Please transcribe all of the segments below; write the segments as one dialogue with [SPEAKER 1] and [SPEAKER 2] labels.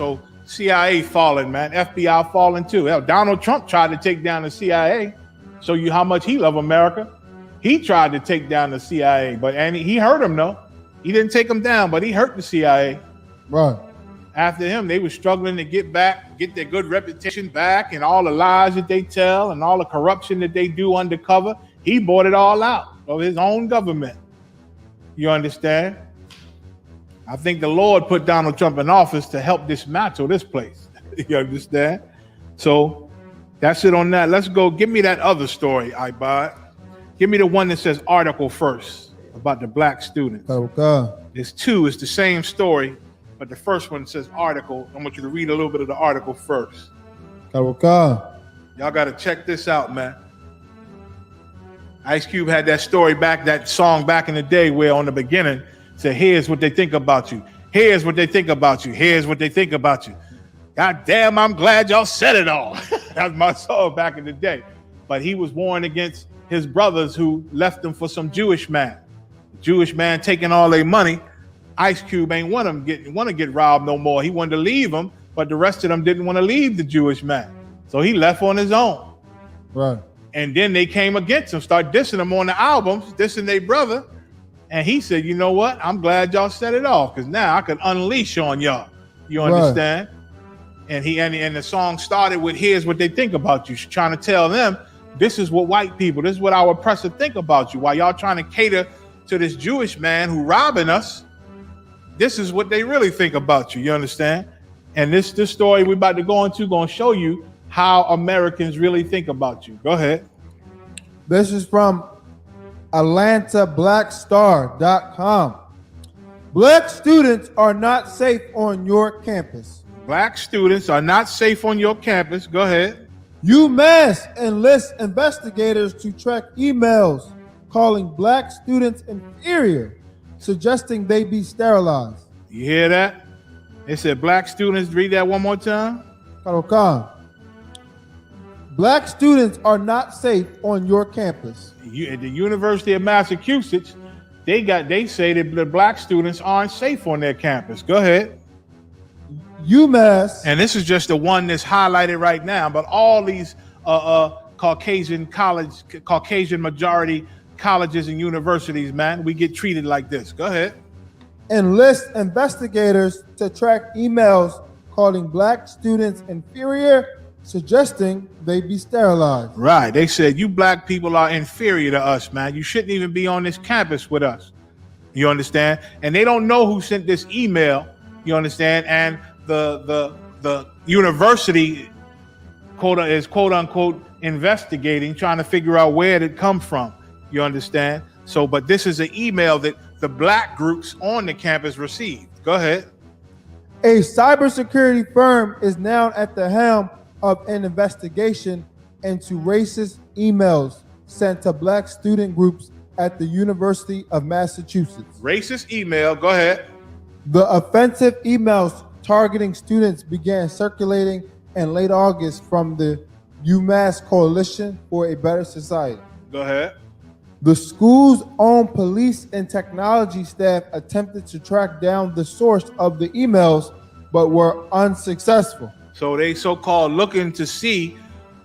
[SPEAKER 1] So CIA falling, man. FBI falling too. Hell, Donald Trump tried to take down the CIA. Show you how much he love America. He tried to take down the CIA, and he hurt him though. He didn't take him down, but he hurt the CIA.
[SPEAKER 2] Right.
[SPEAKER 1] After him, they were struggling to get their good reputation back, and all the lies that they tell and all the corruption that they do undercover. He bought it all out of his own government. You understand? I think the Lord put Donald Trump in office to help dismantle this place. You understand? So that's it on that. Let's go. Give me that other story, I-Bot. Give me the one that says article first about the black students.
[SPEAKER 2] Okay.
[SPEAKER 1] There's two. It's the same story, but the first one says article. I want you to read a little bit of the article first.
[SPEAKER 2] Okay.
[SPEAKER 1] Y'all got to check this out, man. Ice-Cube had that story that song back in the day where on the beginning said, here's what they think about you. Here's what they think about you. Here's what they think about you. God damn, I'm glad y'all said it all. That was my song back in the day. But he was warned against his brothers who left him for some Jewish man. Jewish man taking all their money. Ice-Cube ain't want to get robbed no more. He wanted to leave him, but the rest of them didn't want to leave the Jewish man. So he left on his own.
[SPEAKER 2] Right.
[SPEAKER 1] And then they came against him, start dissing him on the albums, dissing their brother. And he said, you know what? I'm glad y'all set it off, because now I could unleash on y'all. You understand? Right. And the song started with, here's what they think about you. She's trying to tell them, this is what white people, this is what our oppressor think about you. While y'all trying to cater to this Jewish man who robbing us, this is what they really think about you. You understand? And this story we're about to go into going to show you how Americans really think about you. Go ahead.
[SPEAKER 2] This is from AtlantaBlackStar.com. Black students are not safe on your campus.
[SPEAKER 1] Black students are not safe on your campus. Go ahead.
[SPEAKER 2] UMass enlists investigators to track emails calling black students inferior, suggesting they be sterilized.
[SPEAKER 1] You hear that? They said black students. Read that one more time.
[SPEAKER 2] Okay. Black students are not safe on your campus.
[SPEAKER 1] At the University of Massachusetts, they say that the black students aren't safe on their campus. Go ahead.
[SPEAKER 2] UMass.
[SPEAKER 1] And this is just the one that's highlighted right now, but all these Caucasian majority colleges and universities, man, we get treated like this. Go ahead.
[SPEAKER 2] Enlist investigators to track emails calling black students inferior, suggesting they be sterilized.
[SPEAKER 1] Right. They said, you black people are inferior to us, man. You shouldn't even be on this campus with us. You understand? And they don't know who sent this email. You understand? And the university is quote unquote investigating, trying to figure out where it come from. You understand? So, but this is an email that the black groups on the campus received. Go ahead.
[SPEAKER 2] A cybersecurity firm is now at the helm of an investigation into racist emails sent to black student groups at the University of Massachusetts.
[SPEAKER 1] Racist email. Go ahead.
[SPEAKER 2] The offensive emails targeting students began circulating in late August from the UMass Coalition for a Better Society.
[SPEAKER 1] Go ahead.
[SPEAKER 2] The school's own police and technology staff attempted to track down the source of the emails, but were unsuccessful.
[SPEAKER 1] So they so-called looking to see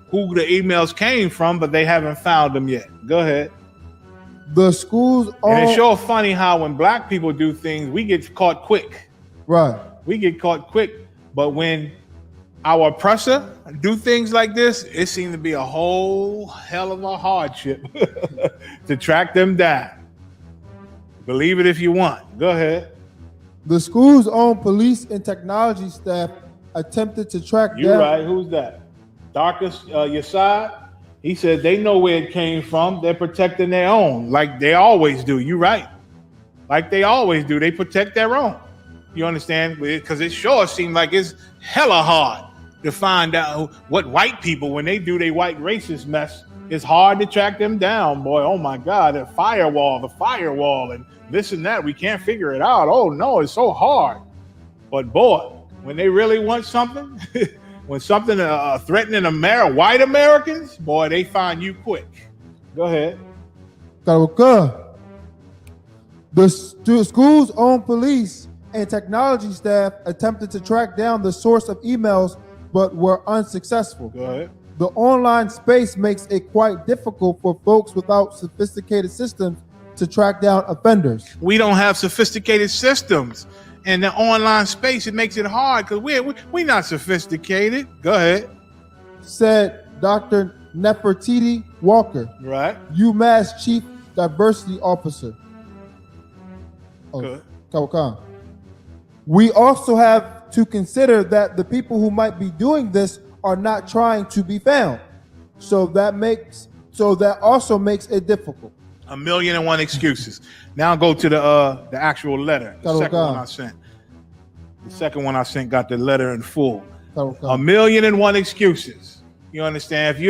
[SPEAKER 1] who the emails came from, but they haven't found them yet. Go ahead.
[SPEAKER 2] The school's own...
[SPEAKER 1] And it's sure funny how when black people do things, we get caught quick.
[SPEAKER 2] Right.
[SPEAKER 1] We get caught quick, but when our oppressor do things like this, it seems to be a whole hell of a hardship to track them down. Believe it if you want. Go ahead.
[SPEAKER 2] The school's own police and technology staff attempted to track down...
[SPEAKER 1] You're right. Who's that? Darkest Yasad? He said they know where it came from. They're protecting their own, like they always do. You're right. Like they always do. They protect their own. You understand? Because it sure seems like it's hella hard to find out what white people, when they do their white racist mess, it's hard to track them down, boy. Oh my God, the firewall, and this and that. We can't figure it out. Oh no, it's so hard. But boy, when they really want something, when something threatening white Americans, boy, they find you quick. Go ahead.
[SPEAKER 2] The school's own police and technology staff attempted to track down the source of emails but were unsuccessful.
[SPEAKER 1] Go ahead.
[SPEAKER 2] The online space makes it quite difficult for folks without sophisticated systems to track down offenders.
[SPEAKER 1] We don't have sophisticated systems. In the online space, it makes it hard because we're not sophisticated. Go ahead.
[SPEAKER 2] Said Dr. Nefertiti Walker,
[SPEAKER 1] Right.
[SPEAKER 2] UMass Chief Diversity Officer.
[SPEAKER 1] Good.
[SPEAKER 2] Kawakan. We also have to consider that the people who might be doing this are not trying to be found. So that also makes it difficult.
[SPEAKER 1] 1,000,001 excuses. Now go to the actual letter. The second one I sent. The second one I sent got the letter in full. 1,000,001 excuses. You understand? If we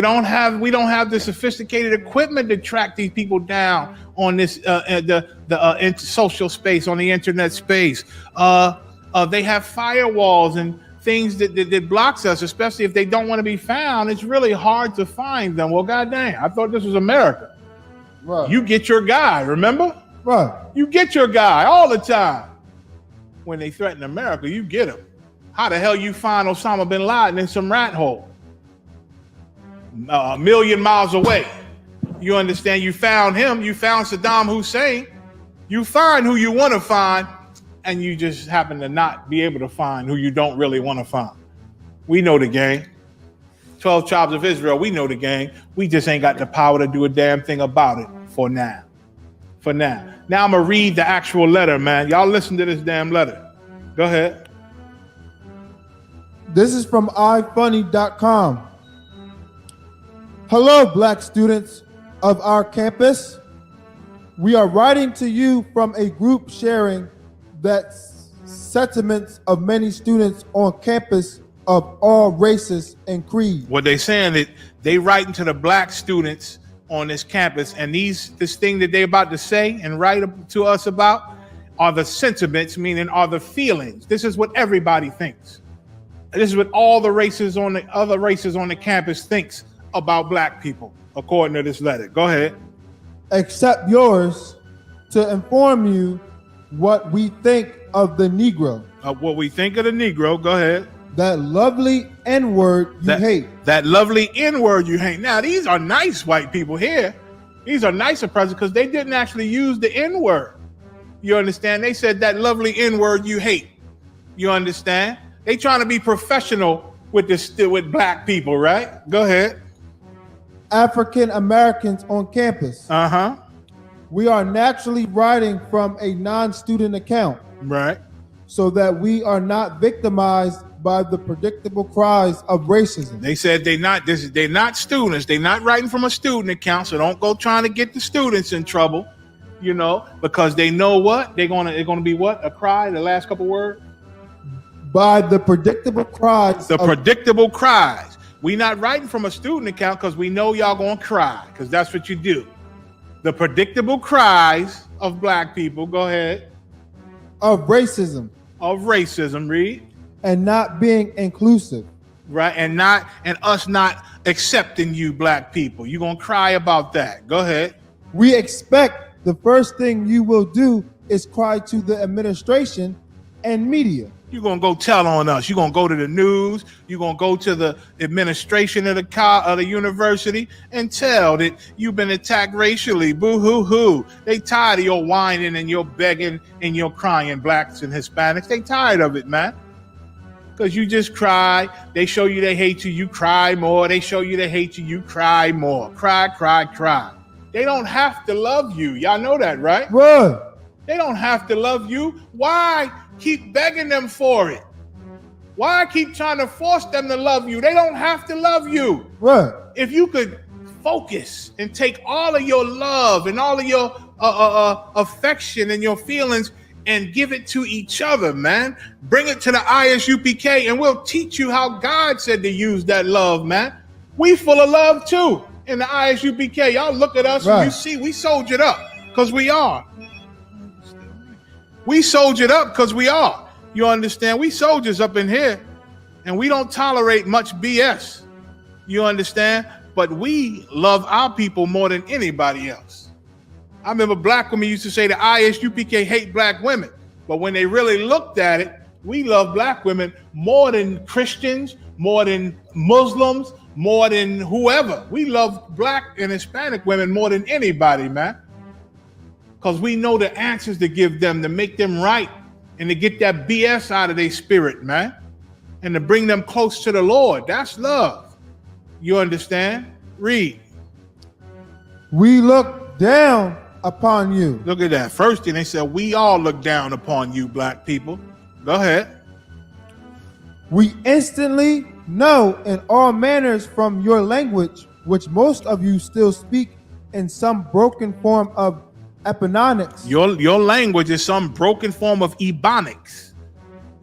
[SPEAKER 1] don't have the sophisticated equipment to track these people down on this the social space, on the internet space. They have firewalls and things that blocks us, especially if they don't want to be found. It's really hard to find them. Well, goddamn, I thought this was America.
[SPEAKER 2] Right.
[SPEAKER 1] You get your guy, remember?
[SPEAKER 2] Right.
[SPEAKER 1] You get your guy all the time. When they threaten America, you get him. How the hell you find Osama bin Laden in some rat hole? 1,000,000 miles away. You understand? You found him. You found Saddam Hussein. You find who you want to find, and you just happen to not be able to find who you don't really want to find. We know the game. 12 tribes of Israel, we know the game. We just ain't got the power to do a damn thing about it for now. For now. Now I'm going to read the actual letter, man. Y'all listen to this damn letter. Go ahead.
[SPEAKER 2] This is from ifunny.com. Hello, black students of our campus. We are writing to you from a group sharing that sentiments of many students on campus of all races and creeds.
[SPEAKER 1] What they saying that they writing to the black students on this campus, and this thing that they about to say and write to us about are the sentiments, meaning are the feelings. This is what everybody thinks. This is what all the races on the other races on the campus thinks about black people, according to this letter. Go ahead.
[SPEAKER 2] Except yours, to inform you what we think of the Negro.
[SPEAKER 1] What we think of the Negro. Go ahead.
[SPEAKER 2] That lovely N-word you hate.
[SPEAKER 1] That lovely N-word you hate. Now, these are nice white people here. These are nicer presidents because they didn't actually use the N-word. You understand? They said that lovely N-word you hate. You understand? They trying to be professional with black people, right? Go ahead.
[SPEAKER 2] African Americans on campus.
[SPEAKER 1] Uh-huh.
[SPEAKER 2] We are naturally writing from a non-student account.
[SPEAKER 1] Right.
[SPEAKER 2] So that we are not victimized by the predictable cries of racism.
[SPEAKER 1] They said they're not students. They're not writing from a student account, so don't go trying to get the students in trouble, you know, because they know what? They're gonna be what? A cry, the last couple words?
[SPEAKER 2] By the predictable cries.
[SPEAKER 1] The predictable cries. We not writing from a student account because we know y'all gonna cry, because that's what you do. The predictable cries of black people, go ahead.
[SPEAKER 2] Of racism.
[SPEAKER 1] Of racism, read.
[SPEAKER 2] And not being inclusive.
[SPEAKER 1] Right, and us not accepting you black people. You're gonna cry about that. Go ahead.
[SPEAKER 2] We expect the first thing you will do is cry to the administration and media.
[SPEAKER 1] You're going to go tell on us. You're going to go to the news. You're going to go to the administration of the university and tell that you've been attacked racially. Boo-hoo-hoo. They tired of your whining and your begging and your crying, blacks and Hispanics. They tired of it, man. Because you just cry. They show you they hate you. You cry more. They show you they hate you. You cry more. Cry, cry, cry. They don't have to love you. Y'all know that, right?
[SPEAKER 2] Right.
[SPEAKER 1] They don't have to love you. Why keep begging them for it? Why keep trying to force them to love you? They don't have to love you.
[SPEAKER 2] Right.
[SPEAKER 1] If you could focus and take all of your love and all of your affection and your feelings and give it to each other, man. Bring it to the ISUPK and we'll teach you how God said to use that love, man. We full of love too in the ISUPK. Y'all look at us and you see we soldiered up because we are. We soldiered up because we are. You understand? We soldiers up in here and we don't tolerate much BS. You understand? But we love our people more than anybody else. I remember black women used to say the I.S.U.P.K hate black women. But when they really looked at it, we love black women more than Christians, more than Muslims, more than whoever. We love black and Hispanic women more than anybody, man. Because we know the answers to give them, to make them right, and to get that BS out of their spirit, man. And to bring them close to the Lord. That's love. You understand? Read.
[SPEAKER 2] We look down upon you.
[SPEAKER 1] Look at that. First thing they said, we all look down upon you, black people. Go ahead.
[SPEAKER 2] We instantly know in all manners from your language, which most of you still speak in some broken form of Ebonics.
[SPEAKER 1] Your language is some broken form of Ebonics.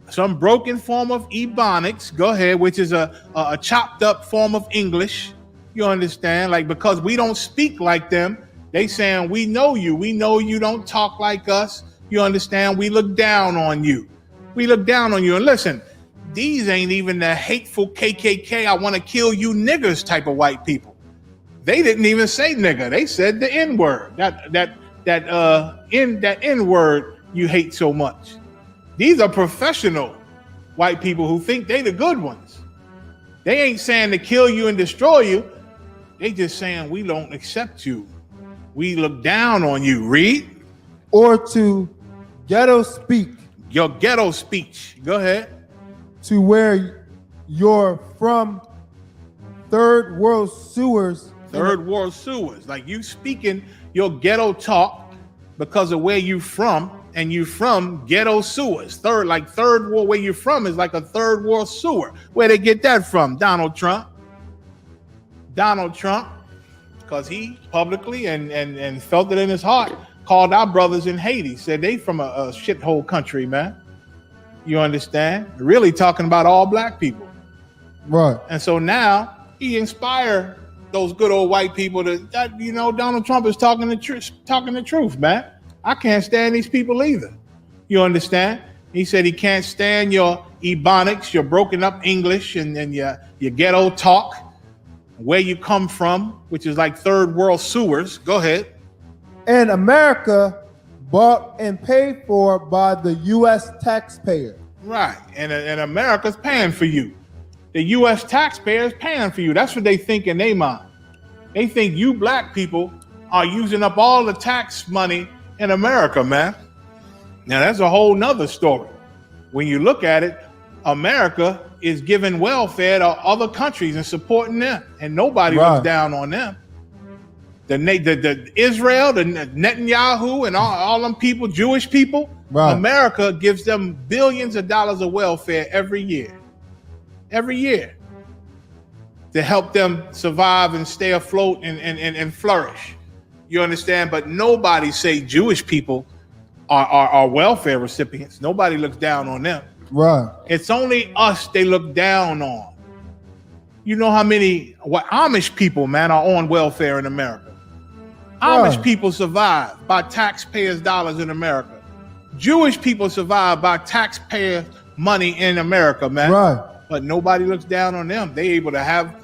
[SPEAKER 1] Some broken form of Ebonics. Go ahead, which is a chopped up form of English. You understand? Like, because we don't speak like them, they saying we know you. We know you don't talk like us. You understand? We look down on you. We look down on you. And listen, these ain't even the hateful KKK, I want to kill you niggers type of white people. They didn't even say nigger. They said the N-word. That N-word you hate so much. These are professional white people who think they the good ones. They ain't saying to kill you and destroy you. They just saying we don't accept you. We look down on you. Read.
[SPEAKER 2] Or to ghetto speak.
[SPEAKER 1] Your ghetto speech. Go ahead.
[SPEAKER 2] To where you're from, third world sewers.
[SPEAKER 1] Third world sewers. Like you speaking your ghetto talk because of where you from, and you from ghetto sewers. Third world, where you from is like a third world sewer. Where they get that from? Donald Trump. Donald Trump, because he publicly and felt it in his heart, called our brothers in Haiti, said they from a shithole country, man. You understand? Really talking about all black people.
[SPEAKER 2] Right.
[SPEAKER 1] And so now he inspired those good old white people that you know, Donald Trump is talking the truth, man. I can't stand these people either. You understand? He said he can't stand your Ebonics, your broken up English, and your ghetto talk, where you come from, which is like third world sewers. Go ahead.
[SPEAKER 2] And America bought and paid for by the U.S. taxpayer.
[SPEAKER 1] Right. And America's paying for you. The U.S. taxpayer is paying for you. That's what they think in their mind. They think you black people are using up all the tax money in America, man. Now, that's a whole nother story. When you look at it, America is giving welfare to other countries and supporting them, and nobody looks down on them. The Israel, the Netanyahu, and all them people, Jewish people, America gives them billions of dollars of welfare every year to help them survive and stay afloat and flourish. You understand? But nobody say Jewish people are welfare recipients. Nobody looks down on them.
[SPEAKER 2] Right.
[SPEAKER 1] It's only us they look down on. You know how many Amish people, man, are on welfare in America? Amish people survive by taxpayers' dollars in America. Jewish people survive by taxpayer money in America, man.
[SPEAKER 2] Right.
[SPEAKER 1] But nobody looks down on them. They able to have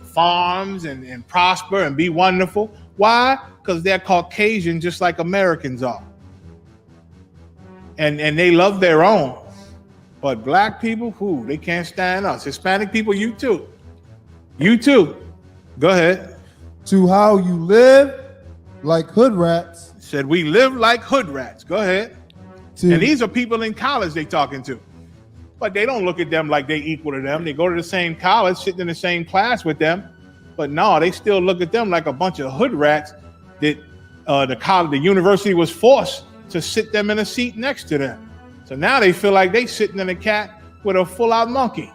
[SPEAKER 1] farms and prosper and be wonderful. Why? Because they're Caucasian just like Americans are. And they love their own. But black people, they can't stand us. Hispanic people, you too. You too. Go ahead.
[SPEAKER 2] To how you live like hood rats.
[SPEAKER 1] Said we live like hood rats. Go ahead. And these are people in college they talking to. But they don't look at them like they equal to them. They go to the same college, sitting in the same class with them. But no, they still look at them like a bunch of hood rats that the university was forced to sit them in a seat next to them. So now they feel like they sitting in a cat with a full-out monkey,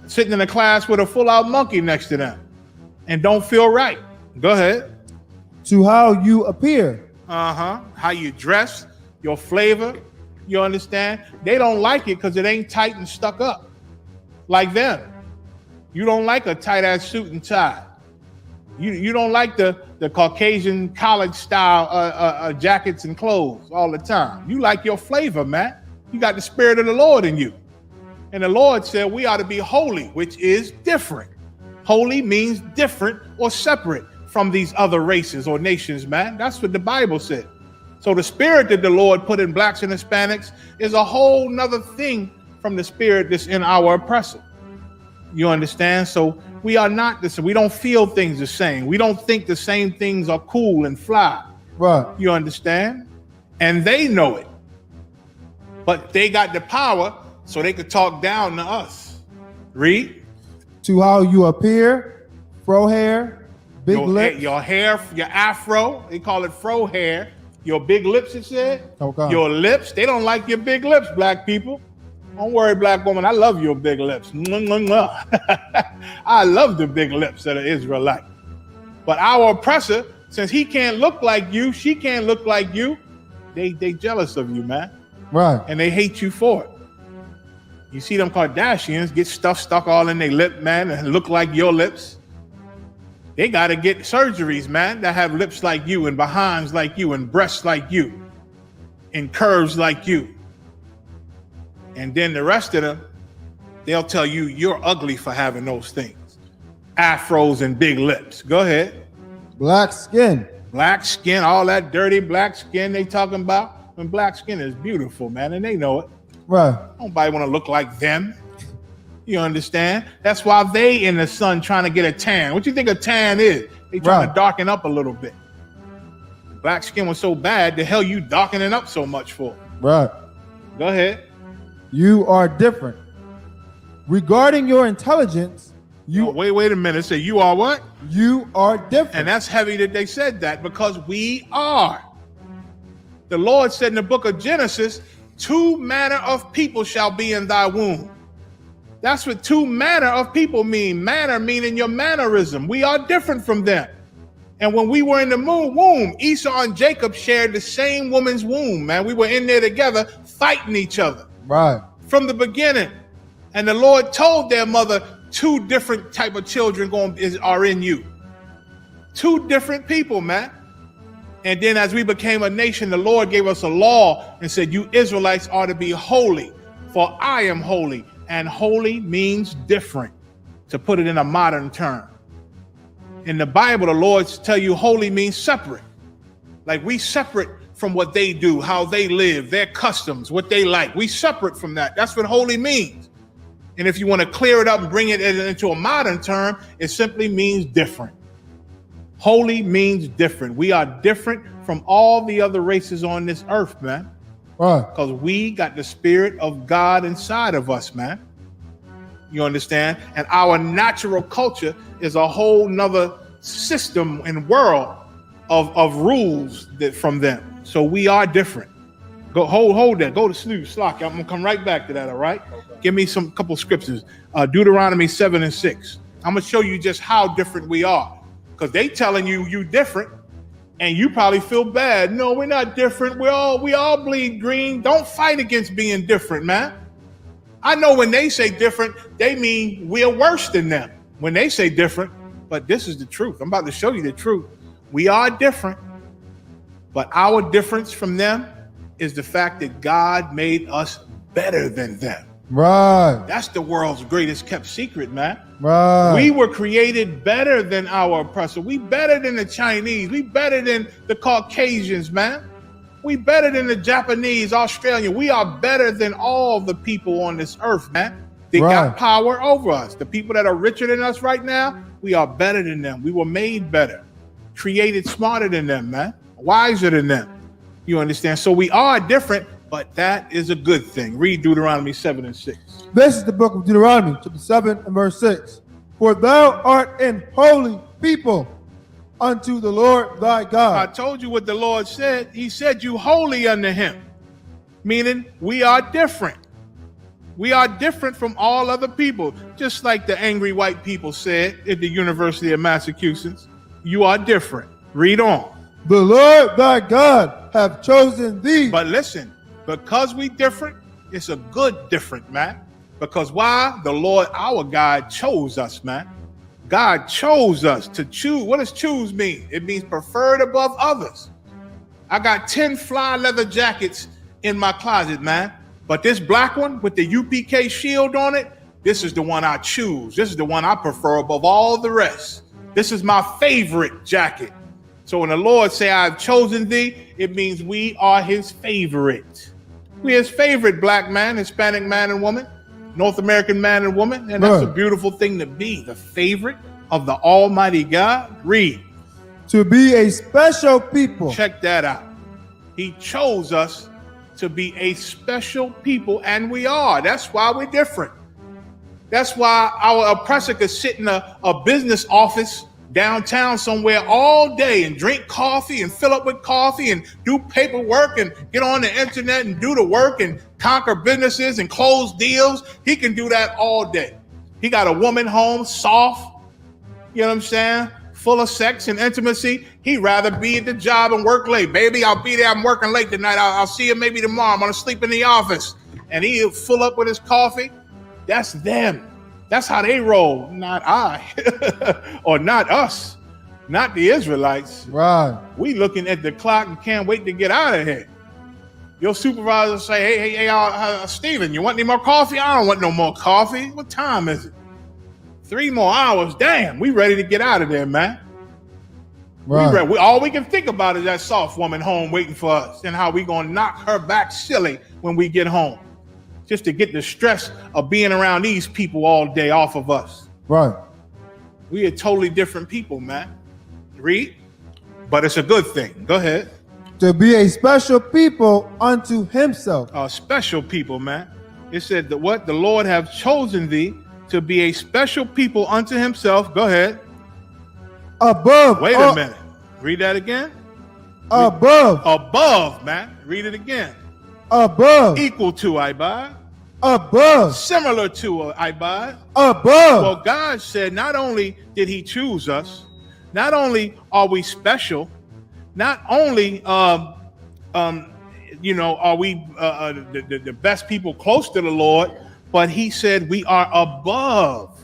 [SPEAKER 1] sitting in a class with a full-out monkey next to them, and don't feel right. Go ahead.
[SPEAKER 2] To how you appear.
[SPEAKER 1] How you dress, your flavor. You understand? They don't like it because it ain't tight and stuck up like them. You don't like a tight-ass suit and tie. You don't like the Caucasian college style jackets and clothes all the time. You like your flavor, man. You got the spirit of the Lord in you. And the Lord said we ought to be holy, which is different. Holy means different or separate from these other races or nations, man. That's what the Bible said. So the spirit that the Lord put in blacks and Hispanics is a whole nother thing from the spirit that's in our oppressor. You understand? So we are not this. We don't feel things the same. We don't think the same things are cool and fly.
[SPEAKER 2] Right.
[SPEAKER 1] You understand? And they know it. But they got the power so they could talk down to us. Read.
[SPEAKER 2] To how you appear, fro hair, big lips.
[SPEAKER 1] Your hair, your afro, they call it fro hair. Your big lips, it said.
[SPEAKER 2] Okay.
[SPEAKER 1] Your lips, they don't like your big lips, black people. Don't worry, black woman, I love your big lips. I love the big lips of the Israelite. But our oppressor, since he can't look like you, she can't look like you, they jealous of you, man.
[SPEAKER 2] Right.
[SPEAKER 1] And they hate you for it. You see them Kardashians get stuff stuck all in their lip, man, and look like your lips. They got to get surgeries, man, that have lips like you and behinds like you and breasts like you and curves like you. And then the rest of them, they'll tell you you're ugly for having those things. Afros and big lips. Go ahead.
[SPEAKER 2] Black skin.
[SPEAKER 1] Black skin, all that dirty black skin they talking about. And black skin is beautiful, man, and they know it.
[SPEAKER 2] Right.
[SPEAKER 1] Nobody want to look like them. You understand? That's why they in the sun trying to get a tan. What you think a tan is? They trying to darken up a little bit. Black skin was so bad, the hell you darkening up so much for?
[SPEAKER 2] Right.
[SPEAKER 1] Go ahead.
[SPEAKER 2] You are different. Regarding your intelligence,
[SPEAKER 1] wait a minute. Say you are what?
[SPEAKER 2] You are different.
[SPEAKER 1] And that's heavy that they said that, because we are. The Lord said in the book of Genesis, 2 manner of people shall be in thy womb. That's what 2 manner of people mean. Manner meaning your mannerism. We are different from them. And when we were in the womb, Esau and Jacob shared the same woman's womb, man. We were in there together fighting each other.
[SPEAKER 2] Right.
[SPEAKER 1] From the beginning. And the Lord told their mother, 2 different type of children are in you. 2 different people, man. And then as we became a nation, the Lord gave us a law and said, you Israelites are to be holy, for I am holy. And holy means different, to put it in a modern term. In the Bible, the Lord tell you holy means separate. Like we separate from what they do, how they live, their customs, what they like. We separate from that. That's what holy means. And if you want to clear it up and bring it into a modern term, it simply means different. Holy means different. We are different from all the other races on this earth, man.
[SPEAKER 2] Right.
[SPEAKER 1] Because we got the spirit of God inside of us, man. You understand? And our natural culture is a whole nother system and world of rules that from them. So we are different. Go hold that. Go to Slack. I'm gonna come right back to that. All right. Okay. Give me some couple scriptures. Deuteronomy 7 and 6. I'm gonna show you just how different we are. Because they telling you different, and you probably feel bad. No, we're not different. We all bleed green. Don't fight against being different, man. I know when they say different, they mean we're worse than them. When they say different, but this is the truth. I'm about to show you the truth. We are different, but our difference from them is the fact that God made us better than them.
[SPEAKER 2] Right.
[SPEAKER 1] That's the world's greatest kept secret, man.
[SPEAKER 2] Right.
[SPEAKER 1] We were created better than our oppressor. We better than the Chinese. We better than the Caucasians, man. We better than the Japanese, Australian. We are better than all the people on this earth, man. They got power over us. The people that are richer than us right now, we are better than them. We were made better, created smarter than them, man, wiser than them. You understand? So we are different, but that is a good thing. Read Deuteronomy 7 and 6.
[SPEAKER 2] This is the book of Deuteronomy, chapter 7 and verse 6. For thou art an holy people unto the Lord thy God.
[SPEAKER 1] I told you what the Lord said. He said you holy unto him, meaning we are different. We are different from all other people, just like the angry white people said at the University of Massachusetts. You are different. Read on.
[SPEAKER 2] The Lord thy God have chosen thee.
[SPEAKER 1] But listen, because we different, it's a good different, man. Because why? The Lord, our God, chose us, man. God chose us to choose. What does choose mean? It means preferred above others. I got 10 fly leather jackets in my closet, man. But this black one with the UPK shield on it, this is the one I choose. This is the one I prefer above all the rest. This is my favorite jacket. So when the Lord say, I've chosen thee, it means we are his favorite. We're his favorite black man, Hispanic man and woman, North American man and woman. And that's a beautiful thing to be, the favorite of the Almighty God. Read.
[SPEAKER 2] To be a special people.
[SPEAKER 1] Check that out. He chose us to be a special people, and we are. That's why we're different. That's why our oppressor could sit in a business office downtown somewhere all day and drink coffee and fill up with coffee and do paperwork and get on the internet and do the work and conquer businesses and close deals. He can do that all day. He got a woman home, soft, you know what I'm saying? Full of sex and intimacy. He'd rather be at the job and work late. Baby, I'll be there. I'm working late tonight. I'll see you maybe tomorrow. I'm going to sleep in the office. And he'll fill up with his coffee. That's them. That's how they roll, not I, or not us, not the Israelites.
[SPEAKER 2] Right.
[SPEAKER 1] We looking at the clock and can't wait to get out of here. Your supervisor say, hey, Steven, you want any more coffee? I don't want no more coffee. What time is it? 3 more hours. Damn, we ready to get out of there, man.
[SPEAKER 2] Right.
[SPEAKER 1] All we can think about is that soft woman home waiting for us and how we gonna knock her back silly when we get home. Just to get the stress of being around these people all day off of us.
[SPEAKER 2] Right.
[SPEAKER 1] We are totally different people, man. Read. But it's a good thing. Go ahead.
[SPEAKER 2] To be a special people unto himself.
[SPEAKER 1] Special people, man. It said that what? The Lord have chosen thee to be a special people unto himself. Go ahead.
[SPEAKER 2] Above.
[SPEAKER 1] Wait a minute. Read that again.
[SPEAKER 2] Above.
[SPEAKER 1] Above, man. Read it again.
[SPEAKER 2] Above.
[SPEAKER 1] Equal to, I
[SPEAKER 2] Above.
[SPEAKER 1] Similar to, I
[SPEAKER 2] Above.
[SPEAKER 1] Well, God said not only did he choose us, not only are we special, not only are we the best people close to the Lord, but he said we are above.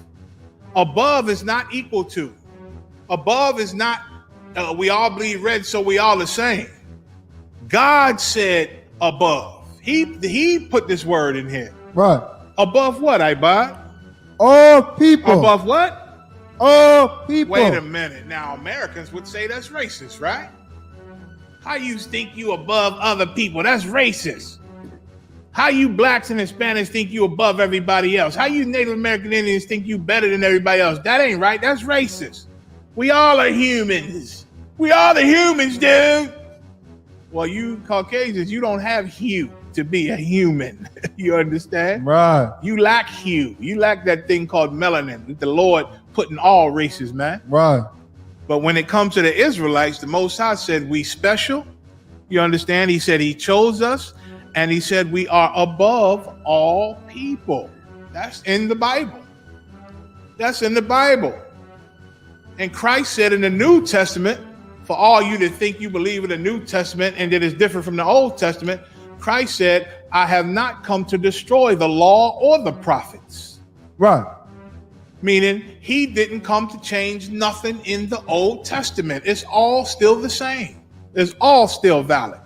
[SPEAKER 1] Above is not equal to. Above is not we all bleed red, so we all the same. God said above. He put this word in here.
[SPEAKER 2] Right.
[SPEAKER 1] Above what, Ibad?
[SPEAKER 2] All people.
[SPEAKER 1] Above what?
[SPEAKER 2] All people.
[SPEAKER 1] Wait a minute. Now, Americans would say that's racist, right? How you think you above other people? That's racist. How you blacks and Hispanics think you above everybody else? How you Native American Indians think you better than everybody else? That ain't right. That's racist. We all are humans. We all the humans, dude. Well, you Caucasians, you don't have hue to be a human. You understand?
[SPEAKER 2] Right.
[SPEAKER 1] You lack hue. You lack that thing called melanin that the Lord put in all races, man.
[SPEAKER 2] Right.
[SPEAKER 1] But when it comes to the Israelites, the Most High said we special. You understand? He said he chose us, and he said we are above all people. That's in the Bible. That's in the Bible. And Christ said in the New Testament, for all you that think you believe in the New Testament and that it's different from the Old Testament, Christ said, I have not come to destroy the law or the prophets.
[SPEAKER 2] Right.
[SPEAKER 1] Meaning he didn't come to change nothing in the Old Testament. It's all still the same. It's all still valid.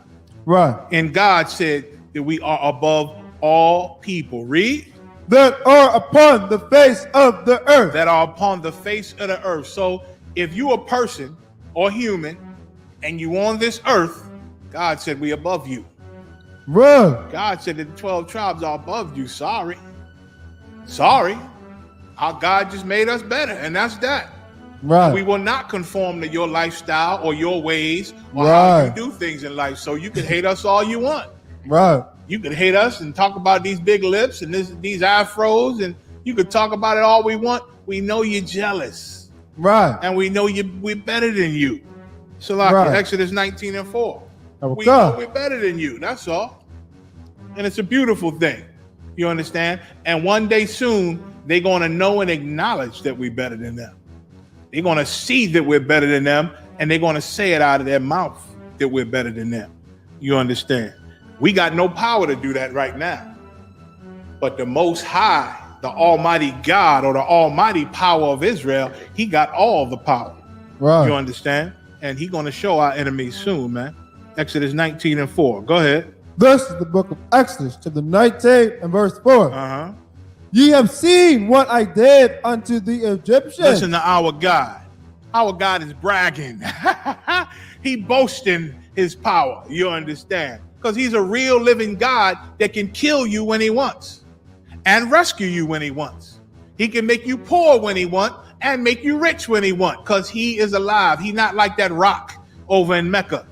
[SPEAKER 2] Right.
[SPEAKER 1] And God said that we are above all people. Read.
[SPEAKER 2] That are upon the face of the earth.
[SPEAKER 1] That are upon the face of the earth. So if you a person or human and you on this earth, God said we above you.
[SPEAKER 2] Right.
[SPEAKER 1] God said that the 12 tribes are above you. Sorry. Our God just made us better, and that's that.
[SPEAKER 2] Right.
[SPEAKER 1] We will not conform to your lifestyle or your ways or
[SPEAKER 2] Right.
[SPEAKER 1] how you do things in life. So you can hate us all you want.
[SPEAKER 2] Right.
[SPEAKER 1] You can hate us and talk about these big lips and these afros, and you could talk about it all we want. We know you're jealous.
[SPEAKER 2] Right.
[SPEAKER 1] And we know we're better than you. So like
[SPEAKER 2] Right.
[SPEAKER 1] Exodus 19:4.
[SPEAKER 2] Okay.
[SPEAKER 1] We know we're better than you. That's all. And it's a beautiful thing. You understand? And one day soon, they're going to know and acknowledge that we're better than them. They're going to see that we're better than them, and they're going to say it out of their mouth that we're better than them. You understand? We got no power to do that right now. But the Most High, the Almighty God, or the Almighty power of Israel, he got all the power.
[SPEAKER 2] Right.
[SPEAKER 1] You understand? And he's going to show our enemies soon, man. Exodus 19:4. Go ahead.
[SPEAKER 2] This is the book of Exodus, chapter 19 and verse 4.
[SPEAKER 1] Uh-huh.
[SPEAKER 2] Ye have seen what I did unto the Egyptians.
[SPEAKER 1] Listen to our God. Our God is bragging. He boasts in his power. You understand? Because he's a real living God that can kill you when he wants and rescue you when he wants. He can make you poor when he wants and make you rich when he wants, because he is alive. He's not like that rock over in Mecca.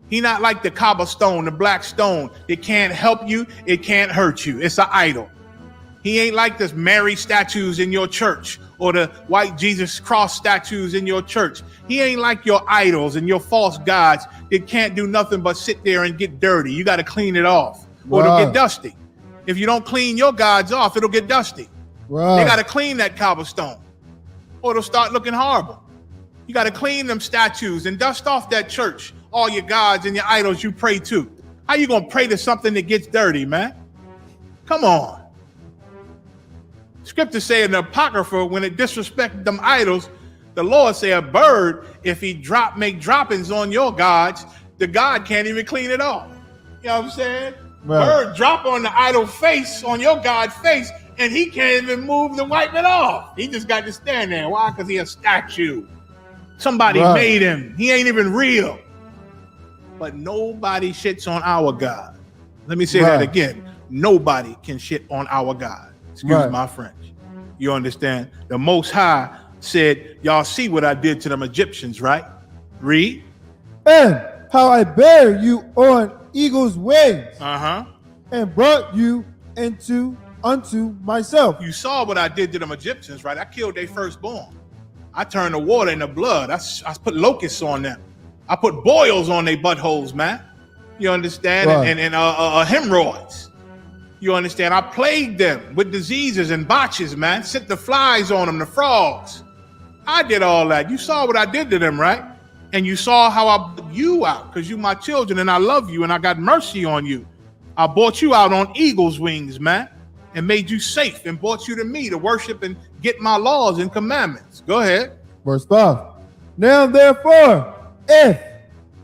[SPEAKER 1] He not like the cobblestone, the black stone. It can't help you. It can't hurt you. It's an idol. He ain't like this Mary statues in your church or the white Jesus cross statues in your church. He ain't like your idols and your false gods. It can't do nothing but sit there and get dirty. You got to clean it off or it'll get dusty. If you don't clean your gods off, it'll get dusty. They got to clean that cobblestone or it'll start looking horrible. You got to clean them statues and dust off that church, all your gods and your idols you pray to. How you going to pray to something that gets dirty, man? Come on. Scripture say in the Apocrypha, when it disrespected them idols, the Lord say a bird, if he make droppings on your gods, the God can't even clean it off. You know what I'm saying? Right. Bird drop on the idol face, on your God's face, and he can't even move to wipe it off. He just got to stand there. Why? Because he a statue. Somebody made him. He ain't even real. But nobody shits on our God. Let me say that again. Nobody can shit on our God. Excuse my French. You understand? The Most High said, y'all see what I did to them Egyptians, right? Read.
[SPEAKER 2] And how I bear you on eagle's wings, and brought you unto myself.
[SPEAKER 1] You saw what I did to them Egyptians, right? I killed their firstborn. I turned the water into blood. I put locusts on them. I put boils on their buttholes, man. You understand? And hemorrhoids. You understand? I plagued them with diseases and botches, man. Sent the flies on them, the frogs. I did all that. You saw what I did to them, right? And you saw how I brought you out, because you my children and I love you and I got mercy on you. I brought you out on eagle's wings, man, and made you safe and brought you to me to worship and get my laws and commandments. Go ahead.
[SPEAKER 2] Verse 5. Now therefore, if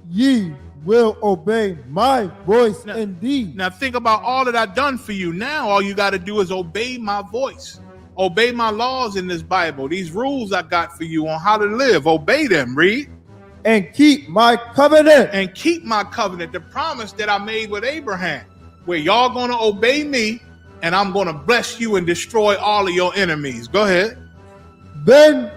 [SPEAKER 2] ye will obey my voice indeed.
[SPEAKER 1] Now think about all that I've done for you. Now all you got to do is obey my voice. Obey my laws in this Bible. These rules I got for you on how to live. Obey them. Read.
[SPEAKER 2] And keep my covenant.
[SPEAKER 1] And keep my covenant. The promise that I made with Abraham, where y'all going to obey me and I'm going to bless you and destroy all of your enemies. Go ahead.
[SPEAKER 3] Then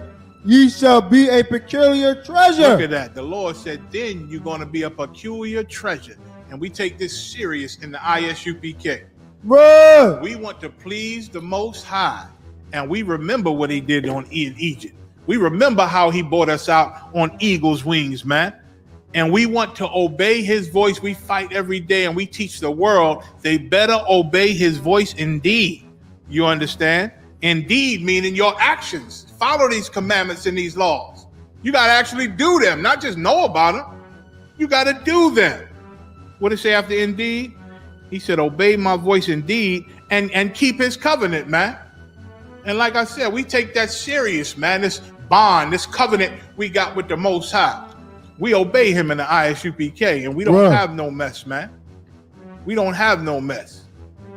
[SPEAKER 3] ye shall be a peculiar treasure.
[SPEAKER 1] Look at that. The Lord said, then you're going to be a peculiar treasure. And we take this serious in the I.S.U.P.K.
[SPEAKER 3] Bruh.
[SPEAKER 1] We want to please the Most High. And we remember what he did in Egypt. We remember how he brought us out on eagle's wings, man. And we want to obey his voice. We fight every day and we teach the world they better obey his voice indeed. You understand? Indeed, meaning your actions. Follow these commandments and these laws. You got to actually do them, not just know about them. You got to do them. What did it say after indeed? He said, obey my voice indeed and keep his covenant, man. And like I said, we take that serious, man. This bond, this covenant we got with the Most High. We obey him in the I.S.U.P.K. and we don't have no mess, man. We don't have no mess.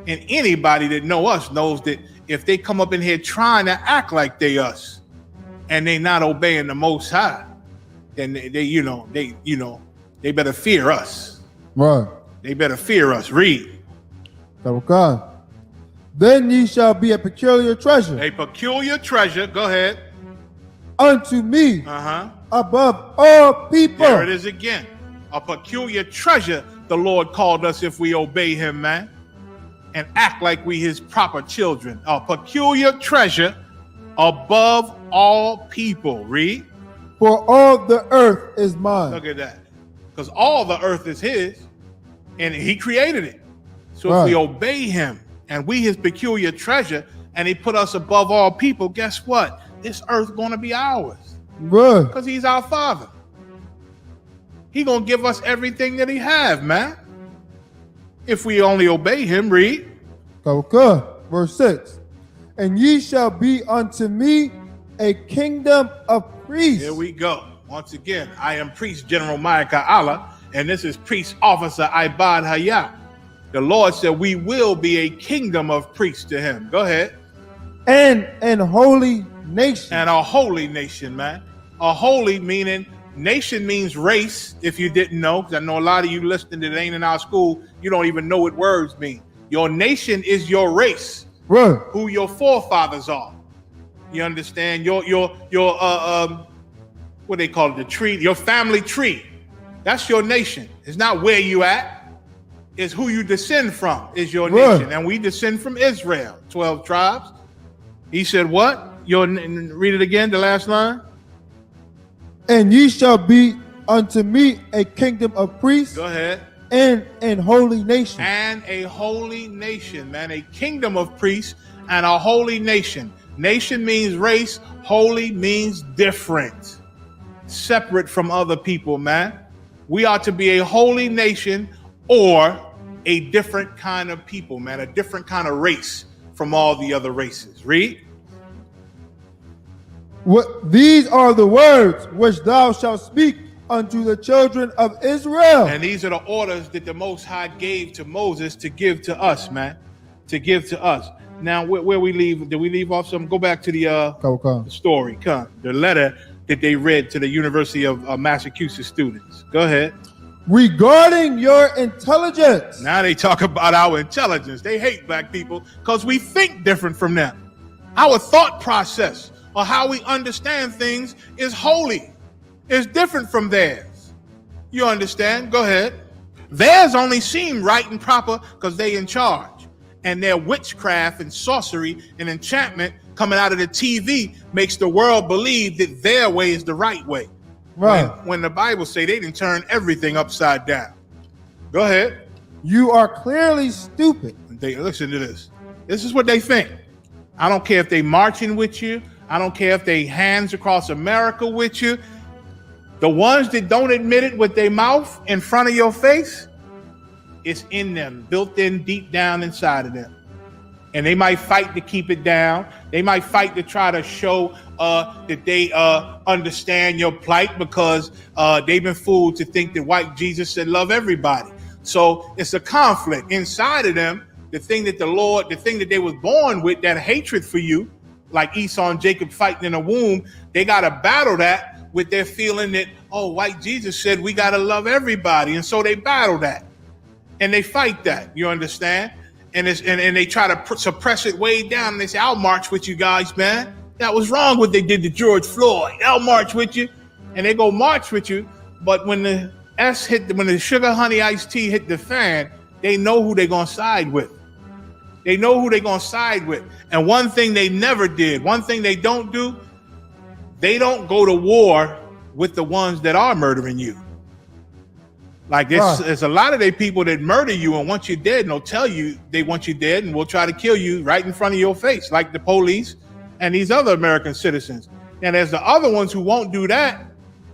[SPEAKER 1] And anybody that know us knows that if they come up in here trying to act like they us and they not obeying the Most High, then they better fear us.
[SPEAKER 3] Right.
[SPEAKER 1] They better fear us. Read.
[SPEAKER 3] Okay. Then ye shall be a peculiar treasure.
[SPEAKER 1] A peculiar treasure. Go ahead.
[SPEAKER 3] Unto me. Above all people.
[SPEAKER 1] There it is again. A peculiar treasure the Lord called us if we obey him, man. And act like we his proper children. A peculiar treasure above all people. Read.
[SPEAKER 3] For all the earth is mine.
[SPEAKER 1] Look at that. Because all the earth is his. And he created it. So if we obey him and we his peculiar treasure and he put us above all people, guess what? This earth going to be ours. Because he's our father. He going to give us everything that he have, man. If we only obey him. Read.
[SPEAKER 3] Okay. Verse 6. And ye shall be unto me a kingdom of priests.
[SPEAKER 1] Here we go. Once again, I am priest General Micah Allah, and this is priest officer Ibad Hayat. The Lord said we will be a kingdom of priests to him. Go ahead.
[SPEAKER 3] And an holy nation.
[SPEAKER 1] And a holy nation, man. A holy meaning Nation means race, if you didn't know, because I know a lot of you listening that ain't in our school, you don't even know what words mean. Your nation is your race,
[SPEAKER 2] Right.
[SPEAKER 1] who your forefathers are. You understand? Your what they call it, the tree, your family tree. That's your nation. It's not where you at. It's who you descend from is your
[SPEAKER 2] Right.
[SPEAKER 1] nation. And we descend from Israel, 12 tribes. He said what? Read it again, the last line.
[SPEAKER 2] And ye shall be unto me a kingdom of priests
[SPEAKER 1] Go ahead.
[SPEAKER 2] and holy nation.
[SPEAKER 1] And a holy nation, man. A kingdom of priests and a holy nation. Nation means race. Holy means different. Separate from other people, man. We are to be a holy nation or a different kind of people, man. A different kind of race from all the other races. Read.
[SPEAKER 2] These are the words which thou shalt speak unto the children of Israel.
[SPEAKER 1] And these are the orders that the Most High gave to Moses to give to us, man. To give to us. Now, where we leave, did we leave off some? Go back to the story, the letter that they read to the University of Massachusetts students. Go ahead.
[SPEAKER 2] Regarding your intelligence.
[SPEAKER 1] Now they talk about our intelligence. They hate black people because we think different from them. Our thought process or how we understand things is holy. It's different from theirs. You understand? Go ahead. Theirs only seem right and proper because they in charge. And their witchcraft and sorcery and enchantment coming out of the TV makes the world believe that their way is the right way.
[SPEAKER 2] Right.
[SPEAKER 1] When the Bible say they didn't turn everything upside down. Go ahead.
[SPEAKER 2] You are clearly stupid.
[SPEAKER 1] They listen to this. This is what they think. I don't care if they marching with you. I don't care if they hands across America with you. The ones that don't admit it with their mouth in front of your face, it's in them, built in deep down inside of them. And they might fight to keep it down. They might fight to try to show that they understand your plight because they've been fooled to think that white Jesus said love everybody. So it's a conflict inside of them. The thing that the thing that they was born with, that hatred for you, like Esau and Jacob fighting in a womb, they got to battle that with their feeling that, oh, white Jesus said we got to love everybody. And so they battle that. And they fight that, you understand? And they try to suppress it way down. And they say, I'll march with you guys, man. That was wrong what they did to George Floyd. I'll march with you. And they go march with you. But when the when the sugar honey iced tea hit the fan, they know who they're going to side with. They know who they're going to side with. And one thing they never did, one thing they don't do, they don't go to war with the ones that are murdering you. Like there's a lot of they people that murder you and want you dead and they'll tell you they want you dead and will try to kill you right in front of your face, like the police and these other American citizens. And there's the other ones who won't do that.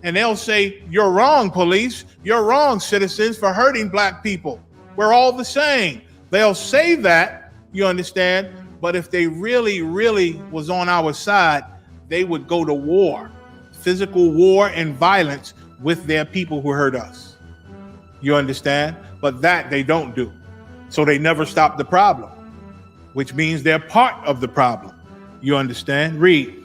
[SPEAKER 1] And they'll say, you're wrong, police. You're wrong, citizens, for hurting black people. We're all the same. They'll say that. You understand? But if they really, really was on our side, they would go to war, physical war and violence with their people who hurt us. You understand? But that they don't do. So they never stop the problem, which means they're part of the problem. You understand? Read.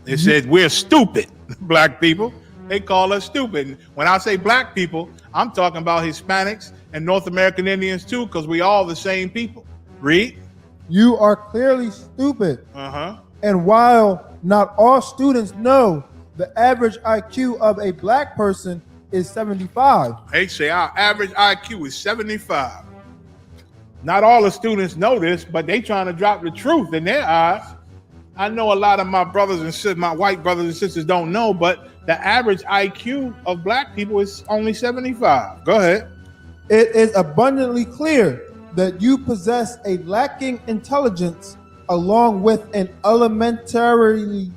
[SPEAKER 1] It says we're stupid, black people. They call us stupid. When I say black people, I'm talking about Hispanics and North American Indians too, because we all the same people. Read.
[SPEAKER 2] You are clearly stupid.
[SPEAKER 1] Uh-huh.
[SPEAKER 2] And while not all students know, the average IQ of a black person is 75.
[SPEAKER 1] They say our average IQ is 75. Not all the students know this, but they trying to drop the truth in their eyes. I know a lot of my brothers and sisters, my white brothers and sisters don't know, but the average IQ of black people is only 75. Go ahead.
[SPEAKER 2] It is abundantly clear that you possess a lacking intelligence along with an elementary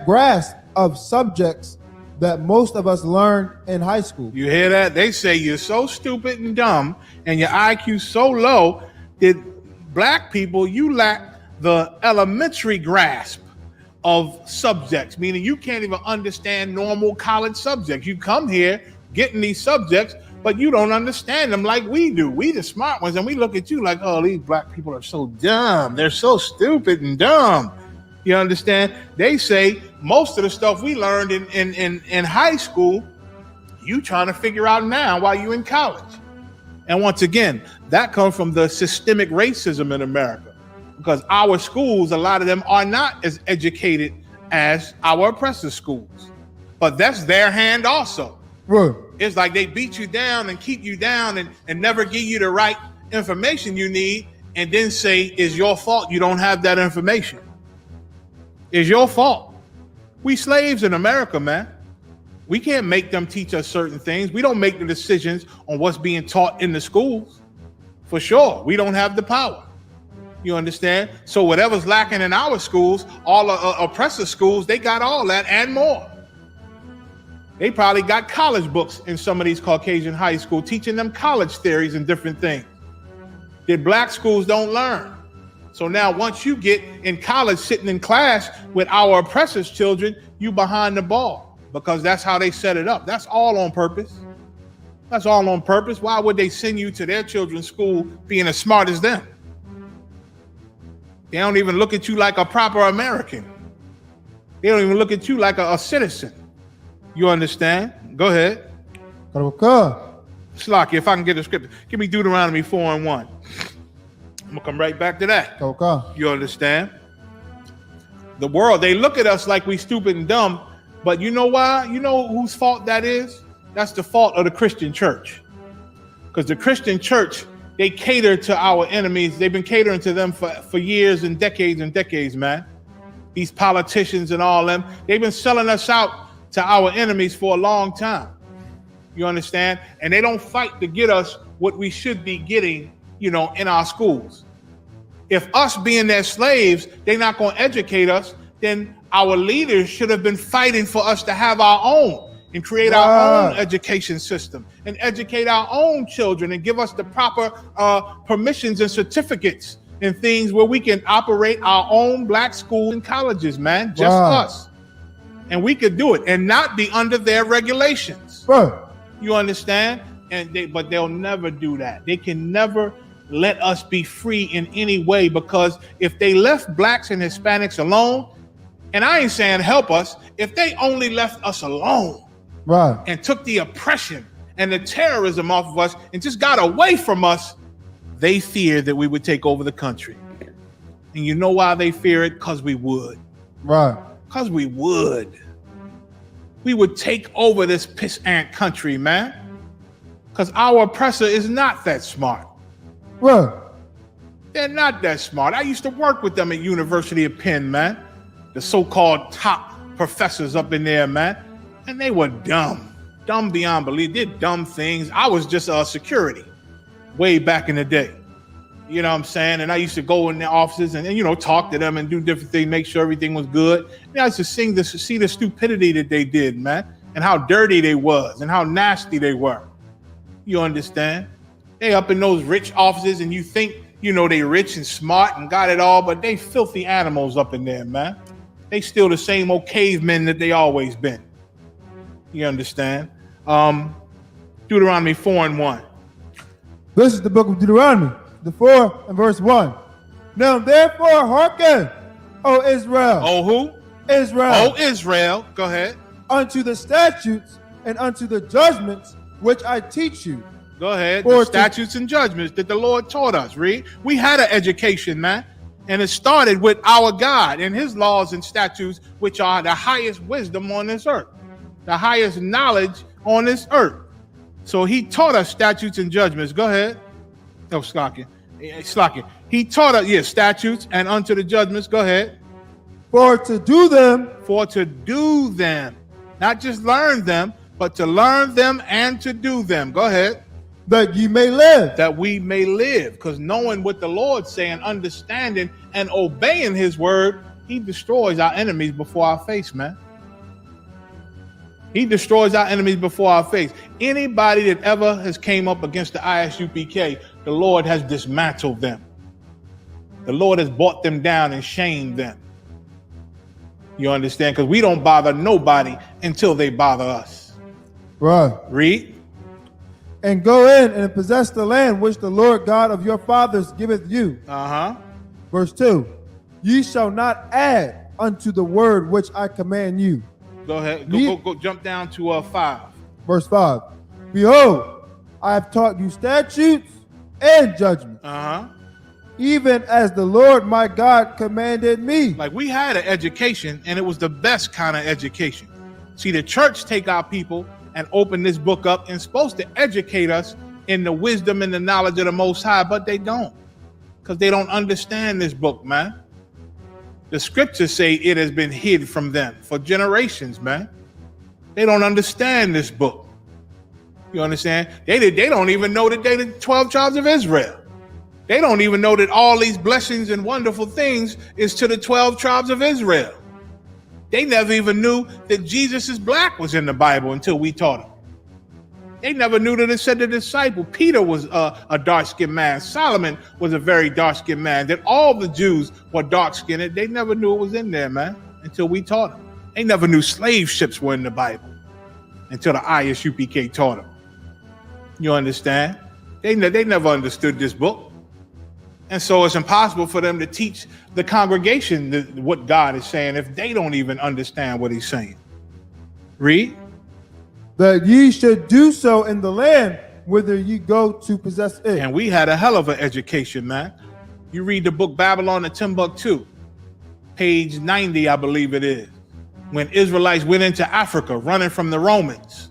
[SPEAKER 2] grasp of subjects that most of us learn in high school.
[SPEAKER 1] You hear that? They say you're so stupid and dumb and your IQ so low that black people, you lack the elementary grasp of subjects, meaning you can't even understand normal college subjects. You come here getting these subjects, but you don't understand them like we do. We the smart ones, and we look at you like, oh, these black people are so dumb. They're so stupid and dumb. You understand? They say most of the stuff we learned in high school, you trying to figure out now while you in college. And once again, that comes from the systemic racism in America, because our schools, a lot of them are not as educated as our oppressor schools. But that's their hand also.
[SPEAKER 2] Right.
[SPEAKER 1] It's like they beat you down and keep you down and never give you the right information you need, and then say it's your fault you don't have that information. It's your fault. We slaves in America, man. We can't make them teach us certain things. We don't make the decisions on what's being taught in the schools. For sure, we don't have the power. You understand? So whatever's lacking in our schools, all oppressor schools, they got all that and more. They probably got college books in some of these Caucasian high school, teaching them college theories and different things that black schools don't learn. So now once you get in college sitting in class with our oppressors' children, you behind the ball, because that's how they set it up. That's all on purpose. That's all on purpose. Why would they send you to their children's school being as smart as them? They don't even look at you like a proper American. They don't even look at you like a citizen. You understand? Go ahead. Slocky, if I can get the scripture. Give me Deuteronomy 4:1. I'm gonna come right back to that. You understand? The world, they look at us like we stupid and dumb, but you know why? You know whose fault that is? That's the fault of the Christian church. Because the Christian church, they cater to our enemies. They've been catering to them for years and decades, man. These politicians and all them, they've been selling us out to our enemies for a long time. You understand? And they don't fight to get us what we should be getting, you know, in our schools. If us being their slaves, they're not going to educate us, then our leaders should have been fighting for us to have our own and create our own education system and educate our own children and give us the proper permissions and certificates and things where we can operate our own black schools and colleges, man, just us. And we could do it and not be under their regulations. You understand? But they'll never do that. They can never let us be free in any way, because if they left blacks and Hispanics alone, and I ain't saying help us, if they only left us alone and took the oppression and the terrorism off of us and just got away from us, they feared that we would take over the country. And you know why they fear it? Because we would. Because we would. We would take over this pissant country, man. Because our oppressor is not that smart. They're not that smart. I used to work with them at University of Penn, man. The so-called top professors up in there, man. And they were dumb. Dumb beyond belief. They did dumb things. I was just security way back in the day. You know what I'm saying? And I used to go in their offices and you know, talk to them and do different things, make sure everything was good. And I used to see the stupidity that they did, man, and how dirty they was and how nasty they were. You understand? They up in those rich offices and you think, you know, they rich and smart and got it all, but they filthy animals up in there, man. They still the same old cavemen that they always been. You understand? Deuteronomy 4:1.
[SPEAKER 2] This is the book of Deuteronomy, the 4 and verse 1. Now therefore hearken, O Israel.
[SPEAKER 1] Oh, who?
[SPEAKER 2] Israel.
[SPEAKER 1] Oh, Israel. Go ahead.
[SPEAKER 2] Unto the statutes and unto the judgments which I teach you.
[SPEAKER 1] Go ahead. The statutes and judgments that the Lord taught us. Read. We had an education, man. And it started with our God and his laws and statutes, which are the highest wisdom on this earth, the highest knowledge on this earth. So he taught us statutes and judgments. Go ahead. Oh, Slocky. He taught us, statutes and unto the judgments. Go ahead.
[SPEAKER 2] For to do them.
[SPEAKER 1] For to do them. Not just learn them, but to learn them and to do them. Go ahead.
[SPEAKER 2] That ye may live.
[SPEAKER 1] That we may live. Because knowing what the Lord's saying, understanding and obeying his word, he destroys our enemies before our face, man. He destroys our enemies before our face. Anybody that ever has came up against the I.S.U.P.K, the Lord has dismantled them. The Lord has brought them down and shamed them. You understand? Because we don't bother nobody until they bother us. Read.
[SPEAKER 2] And go in and possess the land which the Lord God of your fathers giveth you.
[SPEAKER 1] Verse
[SPEAKER 2] 2. Ye shall not add unto the word which I command you.
[SPEAKER 1] Go ahead.
[SPEAKER 2] Me-
[SPEAKER 1] Go jump down to 5.
[SPEAKER 2] Verse 5. Behold, I have taught you statutes and judgments, even as the Lord my God commanded me.
[SPEAKER 1] Like, we had an education, and it was the best kind of education. See, the church take our people and open this book up and supposed to educate us in the wisdom and the knowledge of the Most High, but they don't, because they don't understand this book, man. The scriptures say it has been hid from them for generations, man. They don't understand this book. You understand? They don't even know that they the 12 tribes of Israel. They don't even know that all these blessings and wonderful things is to the 12 tribes of Israel. They never even knew that Jesus is black was in the Bible until we taught them. They never knew that it said the disciple. Peter was a dark-skinned man. Solomon was a very dark-skinned man. That all the Jews were dark-skinned. They never knew it was in there, man, until we taught them. They never knew slave ships were in the Bible until the I.S.U.P.K taught them. You understand? They never understood this book. And so it's impossible for them to teach the congregation what God is saying if they don't even understand what he's saying. Read.
[SPEAKER 2] That ye should do so in the land whither ye go to possess it.
[SPEAKER 1] And we had a hell of an education, man. You read the book Babylon and Timbuktu, page 90, I believe it is. When Israelites went into Africa, running from the Romans.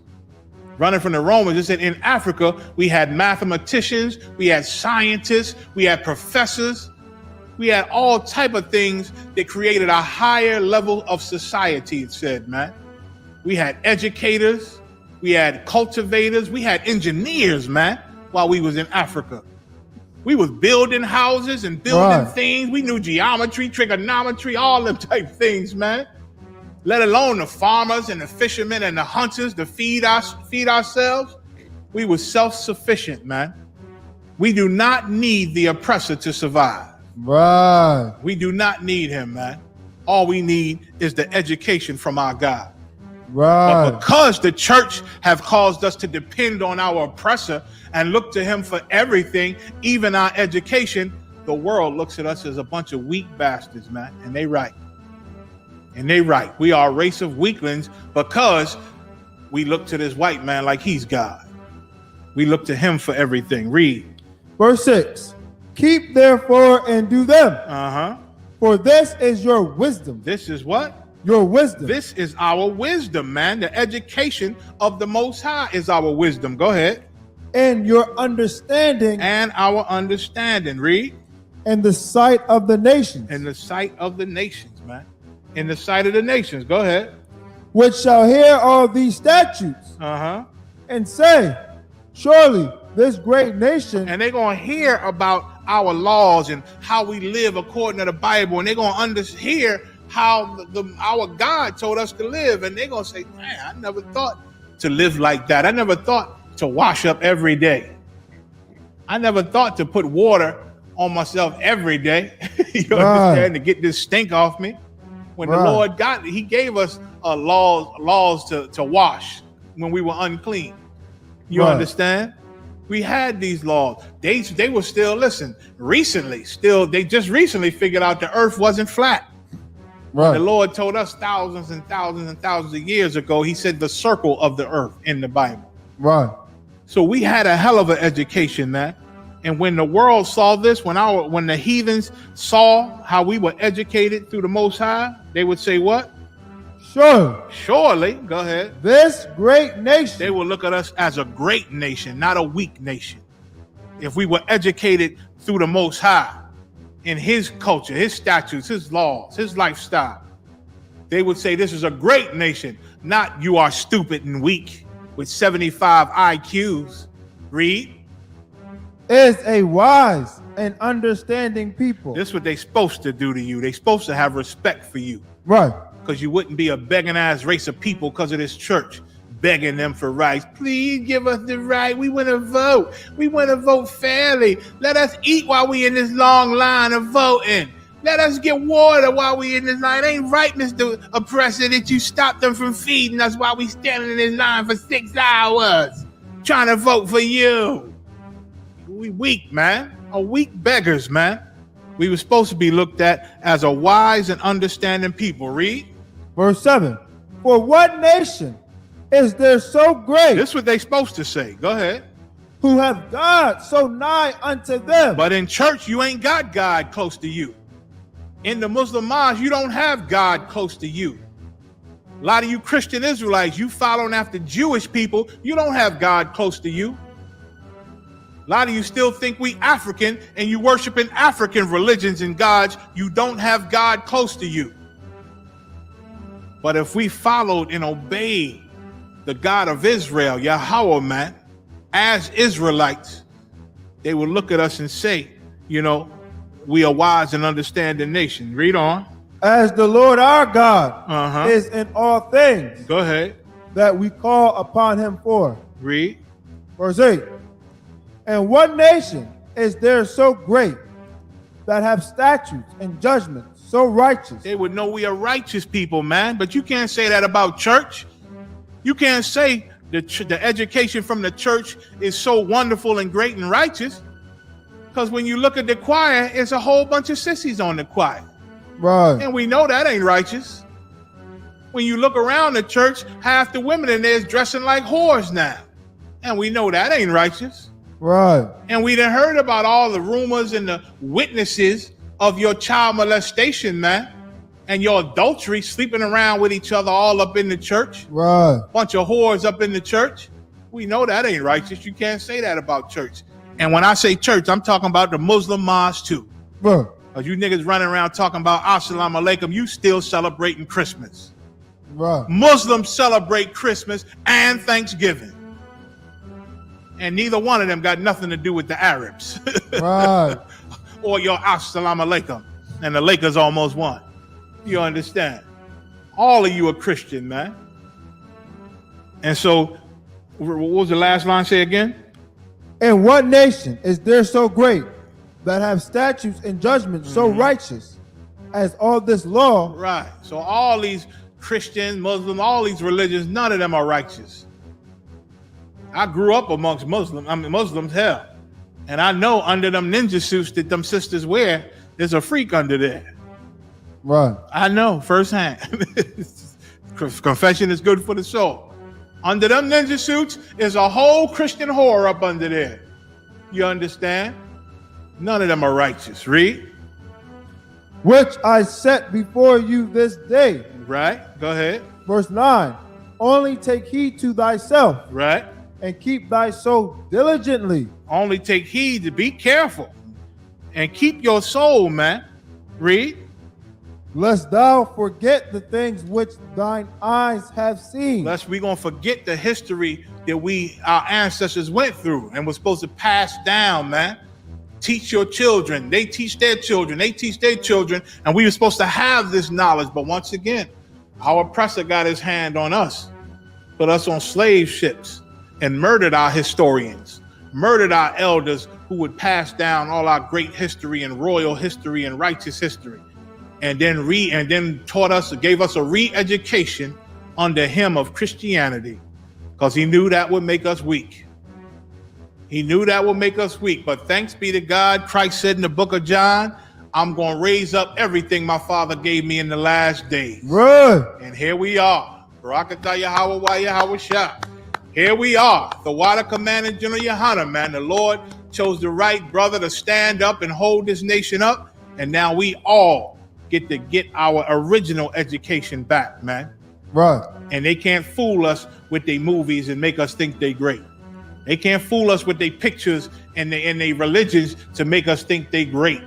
[SPEAKER 1] It said in Africa, we had mathematicians, we had scientists, we had professors, we had all type of things that created a higher level of society, it said, man. We had educators, we had cultivators, we had engineers, man, while we was in Africa. We was building houses and building things. We knew geometry, trigonometry, all them type things, man. Let alone the farmers and the fishermen and the hunters to feed ourselves. We were self-sufficient, man. We do not need the oppressor to survive.
[SPEAKER 2] Right.
[SPEAKER 1] We do not need him, man. All we need is the education from our God.
[SPEAKER 2] Right.
[SPEAKER 1] But because the church have caused us to depend on our oppressor and look to him for everything, even our education, the world looks at us as a bunch of weak bastards, man. And they right. We are a race of weaklings because we look to this white man like he's God. We look to him for everything. Read.
[SPEAKER 2] Verse 6. Keep therefore and do them. For this is your wisdom.
[SPEAKER 1] This is what?
[SPEAKER 2] Your wisdom.
[SPEAKER 1] This is our wisdom, man. The education of the Most High is our wisdom. Go ahead.
[SPEAKER 2] And your understanding.
[SPEAKER 1] And our understanding. Read.
[SPEAKER 2] In the sight of the nations.
[SPEAKER 1] In the sight of the nations, man. In the sight of the nations. Go ahead.
[SPEAKER 2] Which shall hear all these statutes. And say, surely this great nation.
[SPEAKER 1] And they're going to hear about our laws and how we live according to the Bible. And they're going to hear how our God told us to live. And they're going to say, man, I never thought to live like that. I never thought to wash up every day. I never thought to put water on myself every day. You understand? To get this stink off me. When the Lord he gave us laws to wash when we were unclean. You understand? We had these laws. They were still, listen, they just recently figured out the earth wasn't flat. The Lord told us thousands and thousands and thousands of years ago, he said the circle of the earth in the Bible. So we had a hell of an education, man. And when the world saw this, when the heathens saw how we were educated through the Most High, they would say what? Surely, go ahead.
[SPEAKER 2] This great nation.
[SPEAKER 1] They will look at us as a great nation, not a weak nation. If we were educated through the Most High, in his culture, his statutes, his laws, his lifestyle, they would say this is a great nation, not you are stupid and weak with 75 IQs. Read.
[SPEAKER 2] Is a wise and understanding people.
[SPEAKER 1] This is what they're supposed to do to you. They're supposed to have respect for you. Because you wouldn't be a begging ass race of people because of this church begging them for rights. Please give us the right. We want to vote. We want to vote fairly. Let us eat while we in this long line of voting. Let us get water while we in this line. It ain't right, Mr. Oppressor, that you stop them from feeding us while we standing in this line for 6 hours trying to vote for you. We weak, man. Weak beggars, man. We were supposed to be looked at as a wise and understanding people. Read.
[SPEAKER 2] Verse 7. For what nation is there so great
[SPEAKER 1] This is what they supposed to say. Go ahead.
[SPEAKER 2] who have God so nigh unto them?
[SPEAKER 1] But in church, you ain't got God close to you. In the Muslim mosque, you don't have God close to you. A lot of you Christian Israelites, you following after Jewish people, you don't have God close to you. A lot of you still think we African and you worshiping African religions and gods. You don't have God close to you. But if we followed and obeyed the God of Israel, Yahweh, man, as Israelites, they would look at us and say, you know, we are wise and understanding nation. Read on.
[SPEAKER 2] As the Lord our God is in all things.
[SPEAKER 1] Go ahead.
[SPEAKER 2] That we call upon him for.
[SPEAKER 1] Read.
[SPEAKER 2] Verse 8. And what nation is there so great that have statutes and judgments so righteous?
[SPEAKER 1] They would know we are righteous people, man. But you can't say that about church. You can't say the education from the church is so wonderful and great and righteous. Because when you look at the choir, it's a whole bunch of sissies on the choir.
[SPEAKER 2] Right.
[SPEAKER 1] And we know that ain't righteous. When you look around the church, half the women in there is dressing like whores now. And we know that ain't righteous.
[SPEAKER 2] Right.
[SPEAKER 1] And we done heard about all the rumors and the witnesses of your child molestation, man. And your adultery, sleeping around with each other all up in the church.
[SPEAKER 2] Right.
[SPEAKER 1] Bunch of whores up in the church. We know that ain't righteous. You can't say that about church. And when I say church, I'm talking about the Muslim mosque too.
[SPEAKER 2] Right.
[SPEAKER 1] Because you niggas running around talking about Assalamu alaikum, you still celebrating Christmas.
[SPEAKER 2] Right.
[SPEAKER 1] Muslims celebrate Christmas and Thanksgiving. And neither one of them got nothing to do with the Arabs.
[SPEAKER 2] Right.
[SPEAKER 1] Or your Assalamu alaikum. And the Lakers almost won. You understand? All of you are Christian, man. And so, what was the last line say again?
[SPEAKER 2] And what nation is there so great that have statutes and judgments so righteous as all this law?
[SPEAKER 1] Right. So all these Christian, Muslim, all these religions, none of them are righteous. I grew up amongst Muslims, hell. And I know under them ninja suits that them sisters wear, there's a freak under there.
[SPEAKER 2] Right.
[SPEAKER 1] I know firsthand. Confession is good for the soul. Under them ninja suits is a whole Christian whore up under there. You understand? None of them are righteous. Read.
[SPEAKER 2] Which I set before you this day.
[SPEAKER 1] Right. Go ahead.
[SPEAKER 2] Verse 9. Only take heed to thyself.
[SPEAKER 1] Right.
[SPEAKER 2] And keep thy soul diligently.
[SPEAKER 1] Only take heed to be careful. And keep your soul, man. Read.
[SPEAKER 2] Lest thou forget the things which thine eyes have seen.
[SPEAKER 1] Lest we gonna forget the history that our ancestors went through and was supposed to pass down, man. Teach your children. They teach their children. They teach their children. And we were supposed to have this knowledge. But once again, our oppressor got his hand on us, put us on slave ships, and murdered our historians, murdered our elders who would pass down all our great history and royal history and righteous history. And then taught us, gave us a re-education under him of Christianity, because he knew that would make us weak. He knew that would make us weak. But thanks be to God, Christ said in the book of John, I'm going to raise up everything my Father gave me in the last days.
[SPEAKER 2] Right.
[SPEAKER 1] And here we are. Barakatah Yahweh wa Yahweh Shah. Here we are. The water commanding GEN.YAHANNA, man. The Lord chose the right brother to stand up and hold this nation up. And now we all get our original education back, man.
[SPEAKER 2] Right.
[SPEAKER 1] And they can't fool us with their movies and make us think they great. They can't fool us with their pictures and their religions to make us think they great.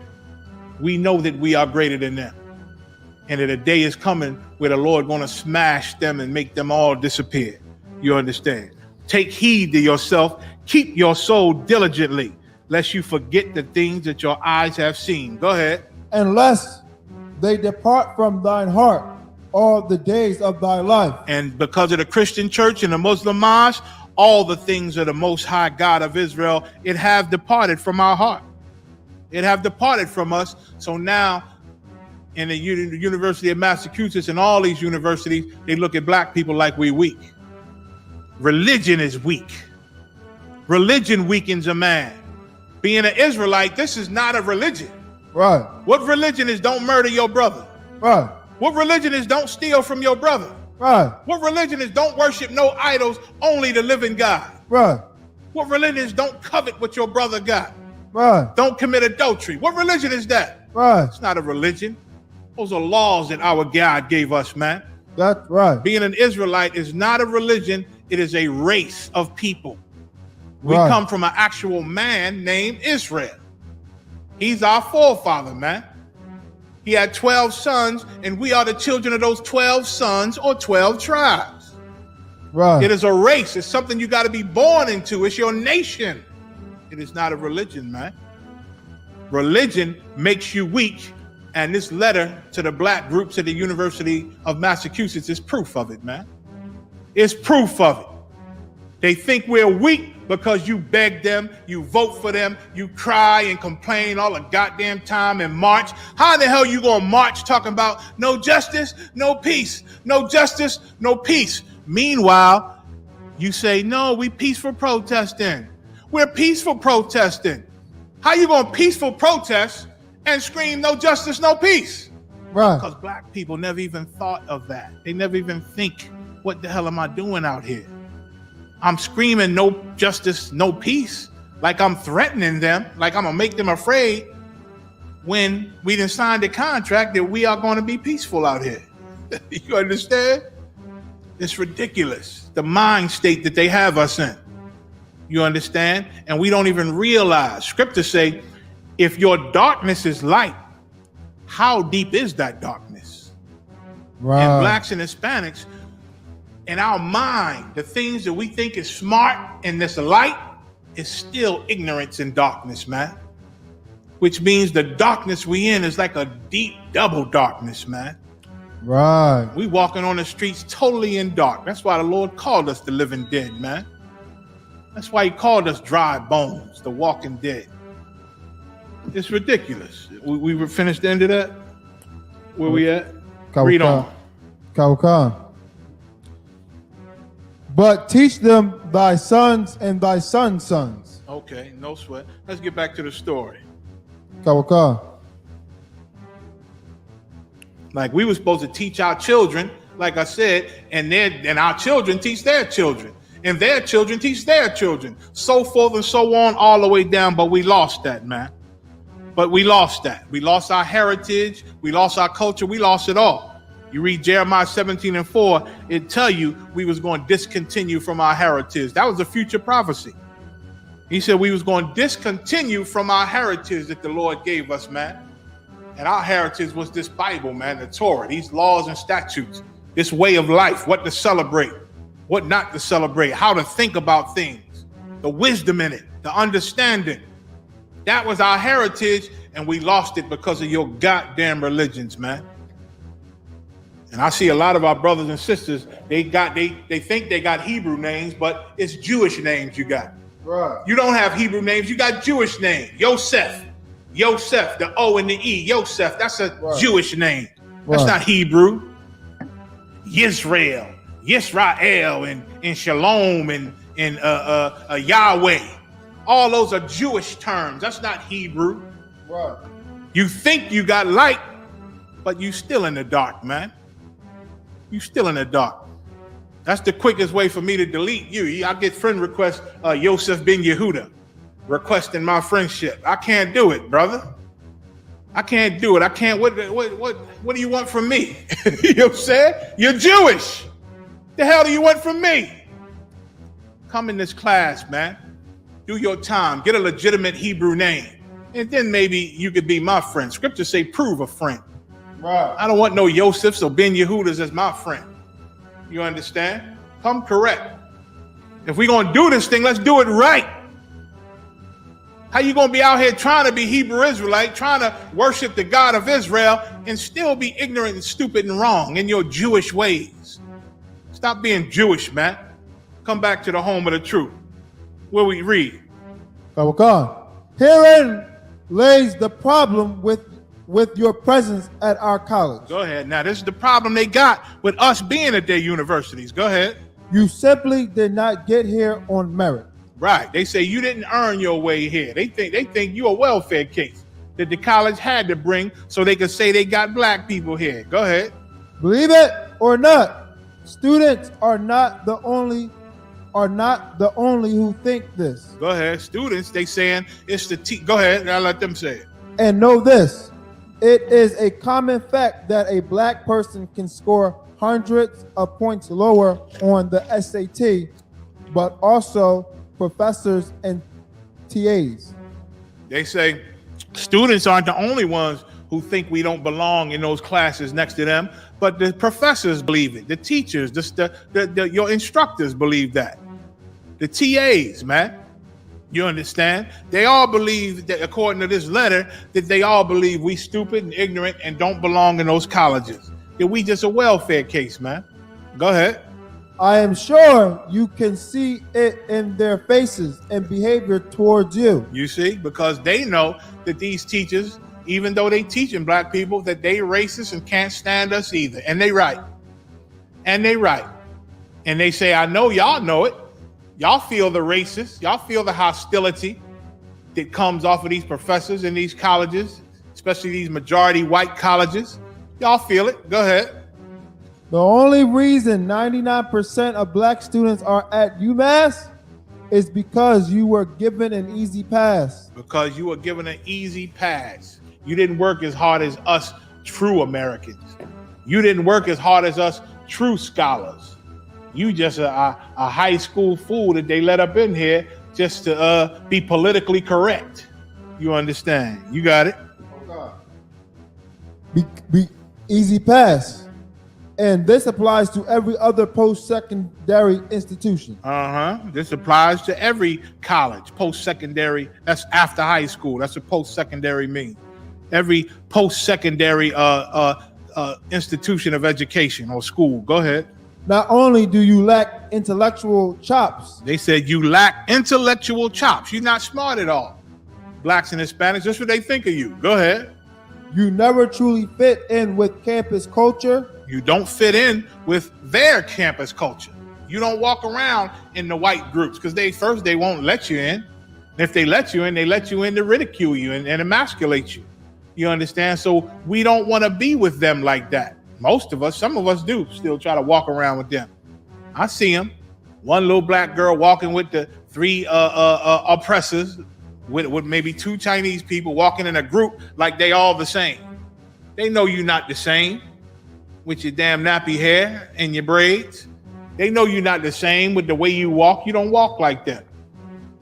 [SPEAKER 1] We know that we are greater than them. And that a day is coming where the Lord going to smash them and make them all disappear. You understand? Take heed to yourself. Keep your soul diligently, lest you forget the things that your eyes have seen. Go ahead.
[SPEAKER 2] Unless they depart from thine heart all the days of thy life.
[SPEAKER 1] And because of the Christian church and the Muslim mosque, all the things of the Most High God of Israel, it have departed from our heart. It have departed from us. So now in the University of Massachusetts and all these universities, they look at black people like we weak. Religion is weak. Religion weakens a man. Being an Israelite, this is not a religion.
[SPEAKER 3] Right.
[SPEAKER 1] What religion is don't murder your brother?
[SPEAKER 3] Right.
[SPEAKER 1] What religion is don't steal from your brother?
[SPEAKER 3] Right.
[SPEAKER 1] What religion is don't worship no idols, only the living God?
[SPEAKER 3] Right.
[SPEAKER 1] What religion is don't covet what your brother got?
[SPEAKER 3] Right.
[SPEAKER 1] Don't commit adultery. What religion is that?
[SPEAKER 3] Right.
[SPEAKER 1] It's not a religion. Those are laws that our God gave us, man.
[SPEAKER 3] That's right.
[SPEAKER 1] Being an Israelite is not a religion. It is a race of people. We
[SPEAKER 3] Right.
[SPEAKER 1] come from an actual man named Israel. He's our forefather, man. He had 12 sons, and we are the children of those 12 sons or 12 tribes.
[SPEAKER 3] Right.
[SPEAKER 1] It is a race. It's something you got to be born into. It's your nation. It is not a religion, man. Religion makes you weak, and this letter to the black groups at the University of Massachusetts is proof of it, man. It's proof of it. They think we're weak because you beg them, you vote for them, you cry and complain all the goddamn time and march. How in the hell you gonna march talking about no justice, no peace, no justice, no peace? Meanwhile, you say, no, we peaceful protesting. We're peaceful protesting. How you gonna peaceful protest and scream no justice, no peace?
[SPEAKER 3] Right.
[SPEAKER 1] Because black people never even thought of that. They never even think, what the hell am I doing out here? I'm screaming no justice, no peace, like I'm threatening them, like I'm gonna make them afraid, when we done signed a contract that we are going to be peaceful out here. You understand? It's ridiculous, the mind state that they have us in. You understand? And we don't even realize. Scriptures say, if your darkness is light, how deep is that darkness?
[SPEAKER 3] Right.
[SPEAKER 1] And blacks and Hispanics, in our mind, the things that we think is smart in this light is still ignorance and darkness, man. Which means the darkness we in is like a deep double darkness, man.
[SPEAKER 3] Right.
[SPEAKER 1] We walking on the streets totally in dark. That's why the Lord called us the living dead, man. That's why he called us dry bones, the walking dead. It's ridiculous. We were finished the end of that? Where we at? Read on.
[SPEAKER 3] Kawaka. But teach them thy sons and thy sons' sons.
[SPEAKER 1] Okay, no sweat. Let's get back to the story.
[SPEAKER 3] Kawaka.
[SPEAKER 1] Like we were supposed to teach our children, like I said, and our children teach their children, and their children teach their children, so forth and so on, all the way down. But we lost that, man. But we lost that. We lost our heritage. We lost our culture. We lost it all. You read Jeremiah 17:4, it tell you we was going to discontinue from our heritage. That was a future prophecy. He said we was going to discontinue from our heritage that the Lord gave us, man. And our heritage was this Bible, man, the Torah, these laws and statutes, this way of life, what to celebrate, what not to celebrate, how to think about things, the wisdom in it, the understanding. That was our heritage, and we lost it because of your goddamn religions, man. And I see a lot of our brothers and sisters, they think they got Hebrew names, but it's Jewish names you got.
[SPEAKER 3] Right.
[SPEAKER 1] You don't have Hebrew names, you got Jewish names. Yosef, the O and the E, Yosef, that's a Jewish name. That's not Hebrew. Yisrael, and Shalom and Yahweh. All those are Jewish terms. That's not Hebrew.
[SPEAKER 3] Right.
[SPEAKER 1] You think you got light, but you still in the dark, man. You still in the dark. That's the quickest way for me to delete you. I get friend requests, Yosef ben Yehuda, requesting my friendship. I can't do it, brother. I can't do it. I can't. What do you want from me? You know what I'm saying? You're Jewish. The hell do you want from me? Come in this class, man. Do your time. Get a legitimate Hebrew name. And then maybe you could be my friend. Scriptures say prove a friend.
[SPEAKER 3] Right.
[SPEAKER 1] I don't want no Yosefs or Ben Yehudas as my friend. You understand? Come correct. If we're going to do this thing, let's do it right. How you going to be out here trying to be Hebrew Israelite, trying to worship the God of Israel and still be ignorant and stupid and wrong in your Jewish ways? Stop being Jewish, man. Come back to the home of the truth. Where we read.
[SPEAKER 3] Kawaka. Herein lays the problem with your presence at our college.
[SPEAKER 1] Go ahead. Now, this is the problem they got with us being at their universities. Go ahead.
[SPEAKER 3] You simply did not get here on merit.
[SPEAKER 1] Right. They say you didn't earn your way here. They think you're a welfare case. that the college had to bring so they could say they got black people here. Go ahead.
[SPEAKER 2] Believe it or not, students are not the only who think this.
[SPEAKER 1] Go ahead. Students, they saying it's the Go ahead. I'll let them say it.
[SPEAKER 2] And know this, it is a common fact that a black person can score hundreds of points lower on the SAT, but also professors and TAs.
[SPEAKER 1] They say students aren't the only ones who think we don't belong in those classes next to them, but the professors believe it. The teachers, your instructors believe that. The TAs, man. You understand? They all believe that, according to this letter, that they all believe we stupid and ignorant and don't belong in those colleges. That we just a welfare case, man. Go ahead.
[SPEAKER 2] I am sure you can see it in their faces and behavior towards you.
[SPEAKER 1] You see? Because they know that these teachers, even though they teaching black people, that they racist and can't stand us either. And they right. And they right. And they say, I know y'all know it. Y'all feel the racist. Y'all feel the hostility that comes off of these professors in these colleges, especially these majority white colleges. Y'all feel it. Go ahead.
[SPEAKER 2] The only reason 99% of black students are at UMass is because you were given an easy pass.
[SPEAKER 1] Because you were given an easy pass. You didn't work as hard as us true Americans. You didn't work as hard as us true scholars. You just a high school fool that they let up in here just to be politically correct. You understand? You got it?
[SPEAKER 2] Be easy pass. And this applies to every other post-secondary institution.
[SPEAKER 1] This applies to every college, post-secondary. That's after high school. That's what post-secondary means. Every post-secondary institution of education or school. Go ahead.
[SPEAKER 2] Not only do you lack intellectual chops.
[SPEAKER 1] They said you lack intellectual chops. You're not smart at all. Blacks and Hispanics, that's what they think of you. Go ahead.
[SPEAKER 2] You never truly fit in with campus culture.
[SPEAKER 1] You don't fit in with their campus culture. You don't walk around in the white groups because they won't let you in. And if they let you in to ridicule you and emasculate you. You understand? So we don't want to be with them like that. Most of us, some of us do still try to walk around with them. I see them. One little black girl walking with the three oppressors with maybe two Chinese people walking in a group like they all the same. They know you're not the same with your damn nappy hair and your braids. They know you're not the same with the way you walk. You don't walk like them.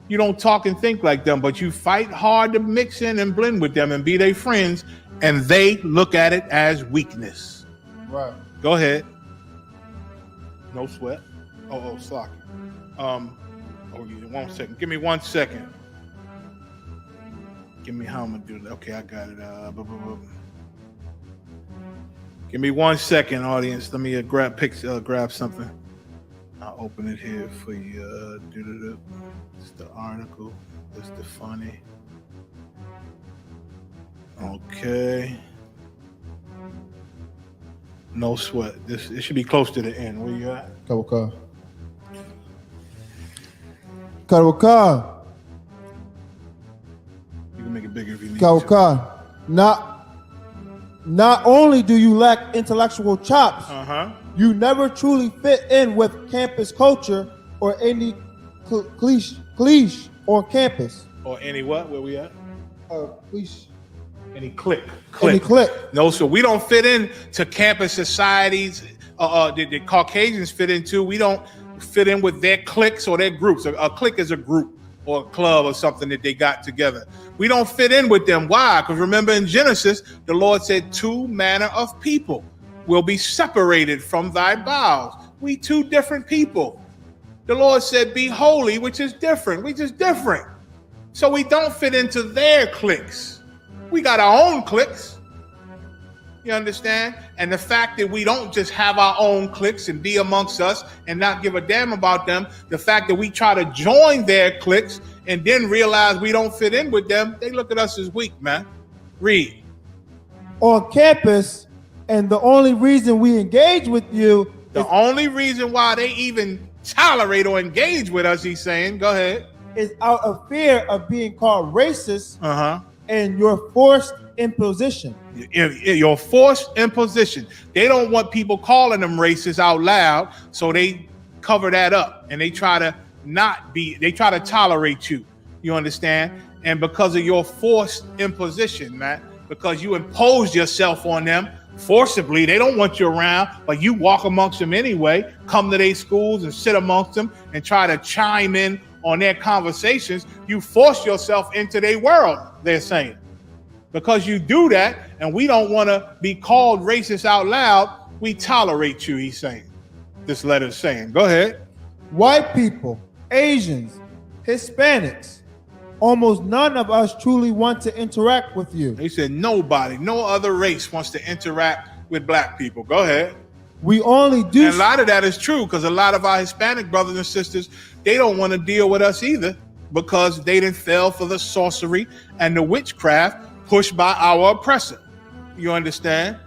[SPEAKER 1] You don't talk and think like them, but you fight hard to mix in and blend with them and be their friends, and they look at it as weakness.
[SPEAKER 2] Right.
[SPEAKER 1] Go ahead. No sweat. Slocky. Yeah, 1 second. Give me 1 second. Give me how I'm gonna do that. Okay, I got it. Give me 1 second, audience. Let me grab something. I'll open it here for you. It's the article. It's the funny. Okay. No sweat. It should be close to the end. Where you at?
[SPEAKER 2] Kawaka.
[SPEAKER 1] You can make it bigger if you need
[SPEAKER 2] to. Not only do you lack intellectual chops, you never truly fit in with campus culture or any cliche on campus.
[SPEAKER 1] Or any what? Where we at?
[SPEAKER 2] Cliche.
[SPEAKER 1] Any clique.
[SPEAKER 2] Any clique.
[SPEAKER 1] No, so we don't fit in to campus societies the Caucasians fit into. We don't fit in with their cliques or their groups. A clique is a group or a club or something that they got together. We don't fit in with them. Why? Because remember in Genesis, the Lord said 2 manner of people will be separated from thy bowels. We 2 different people. The Lord said, be holy, which is different. We just different. So we don't fit into their cliques. We got our own cliques. You understand? And the fact that we don't just have our own cliques and be amongst us and not give a damn about them, the fact that we try to join their cliques and then realize we don't fit in with them, they look at us as weak, man. Read.
[SPEAKER 2] On campus, and the only reason we engage with you,
[SPEAKER 1] the only reason why they even tolerate or engage with us, he's saying, go ahead,
[SPEAKER 2] is out of fear of being called racist and your forced imposition.
[SPEAKER 1] Your forced imposition. They don't want people calling them racist out loud, so they cover that up and they try to tolerate you. You understand? And because of your forced imposition, man, because you imposed yourself on them forcibly, they don't want you around, but you walk amongst them anyway, come to their schools and sit amongst them and try to chime in on their conversations. You force yourself into their world, they're saying. Because you do that, and we don't want to be called racist out loud, we tolerate you, he's saying. This letter's saying. Go ahead.
[SPEAKER 2] White people, Asians, Hispanics, almost none of us truly want to interact with you.
[SPEAKER 1] He said nobody, no other race wants to interact with black people. Go ahead.
[SPEAKER 2] We only do.
[SPEAKER 1] And a lot of that is true, because a lot of our Hispanic brothers and sisters, they don't want to deal with us either, because they didn't fell for the sorcery and the witchcraft pushed by our oppressor. You understand?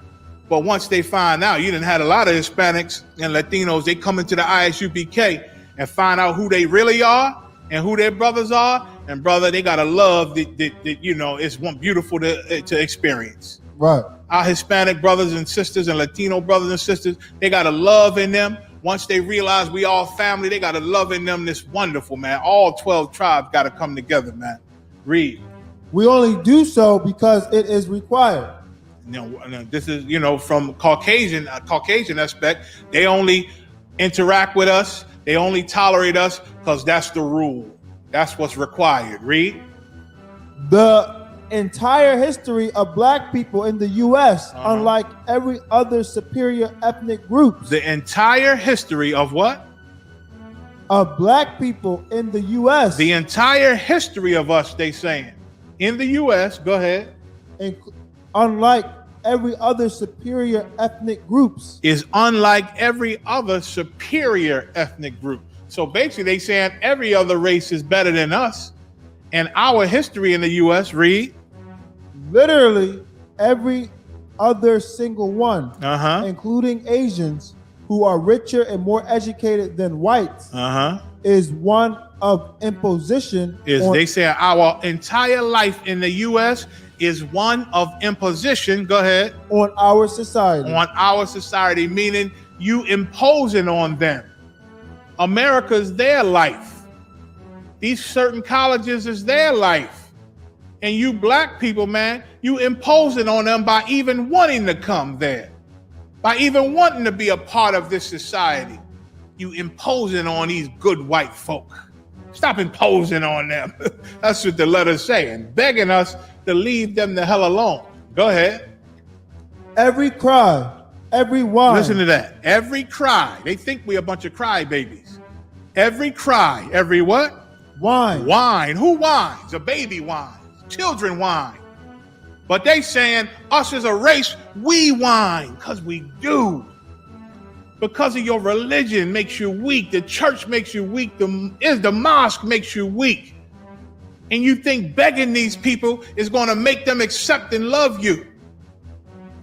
[SPEAKER 1] But once they find out, you done had a lot of Hispanics and Latinos, they come into the ISUPK and find out who they really are and who their brothers are. And brother, they got a love that you know, it's one beautiful to experience.
[SPEAKER 2] Right.
[SPEAKER 1] Our Hispanic brothers and sisters and Latino brothers and sisters, they got a love in them. Once they realize we all family, they got a love in them that's wonderful, man. All 12 tribes got to come together, man. Read.
[SPEAKER 2] We only do so because it is required.
[SPEAKER 1] You know, this is, you know, from Caucasian aspect, they only interact with us, they only tolerate us because that's the rule. That's what's required. Read.
[SPEAKER 2] The entire history of black people in the U.S., unlike every other superior ethnic group.
[SPEAKER 1] The entire history of what?
[SPEAKER 2] Of black people in the U.S.
[SPEAKER 1] The entire history of us, they saying. In the U.S., go ahead.
[SPEAKER 2] Unlike every other superior ethnic groups.
[SPEAKER 1] Is unlike every other superior ethnic group. So basically they saying every other race is better than us. And our history in the U.S., read.
[SPEAKER 2] Literally every other single one, including Asians who are richer and more educated than whites, is one of imposition.
[SPEAKER 1] They say our entire life in the U.S. is one of imposition. Go ahead.
[SPEAKER 2] On our society.
[SPEAKER 1] On our society, meaning you imposing on them. America's their life. These certain colleges is their life. And you black people, man, you imposing on them by even wanting to come there. By even wanting to be a part of this society. You imposing on these good white folk. Stop imposing on them. That's what the letter's saying. Begging us to leave them the hell alone. Go ahead.
[SPEAKER 2] Every cry, every whine.
[SPEAKER 1] Listen to that. Every cry. They think we a bunch of crybabies. Every cry. Every what?
[SPEAKER 2] Whine.
[SPEAKER 1] Whine. Who whines? A baby whines. Children whine. But they saying us as a race, we whine because we do. Because of your religion makes you weak. The church makes you weak. The mosque makes you weak. And you think begging these people is going to make them accept and love you.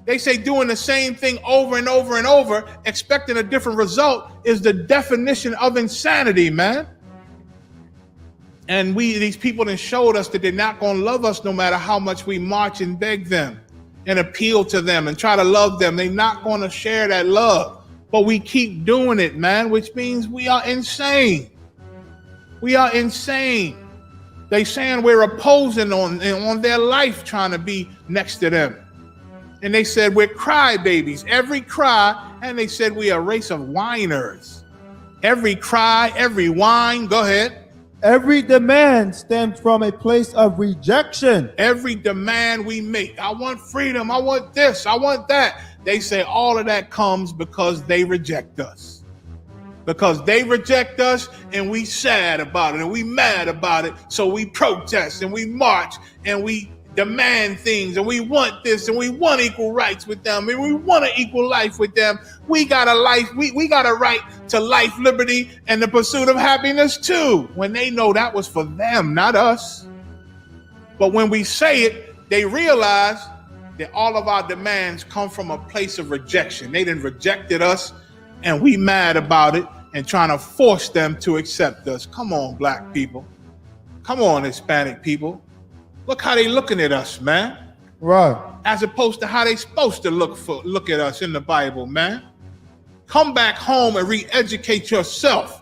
[SPEAKER 1] They say doing the same thing over and over and over, expecting a different result, is the definition of insanity, man. And these people that showed us that they're not going to love us no matter how much we march and beg them and appeal to them and try to love them. They're not going to share that love. But we keep doing it, man, which means we are insane. We are insane. They saying we're opposing on their life, trying to be next to them. And they said we're crybabies. Every cry, and they said we are a race of whiners. Every cry, every whine, go ahead.
[SPEAKER 2] Every demand stems from a place of rejection.
[SPEAKER 1] Every demand we make, I want freedom, I want this, I want that. They say all of that comes because they reject us. Because they reject us and we sad about it and we mad about it. So we protest and we march and we demand things and we want this and we want equal rights with them and we want an equal life with them. We got a life, we got a right to life, liberty, and the pursuit of happiness too, when they know that was for them, not us. But when we say it, they realize that all of our demands come from a place of rejection. They done rejected us and we mad about it and trying to force them to accept us. Come on, black people. Come on, Hispanic people. Look how they looking at us, man.
[SPEAKER 2] Right.
[SPEAKER 1] As opposed to how they supposed to look at us in the Bible, man. Come back home and re-educate yourself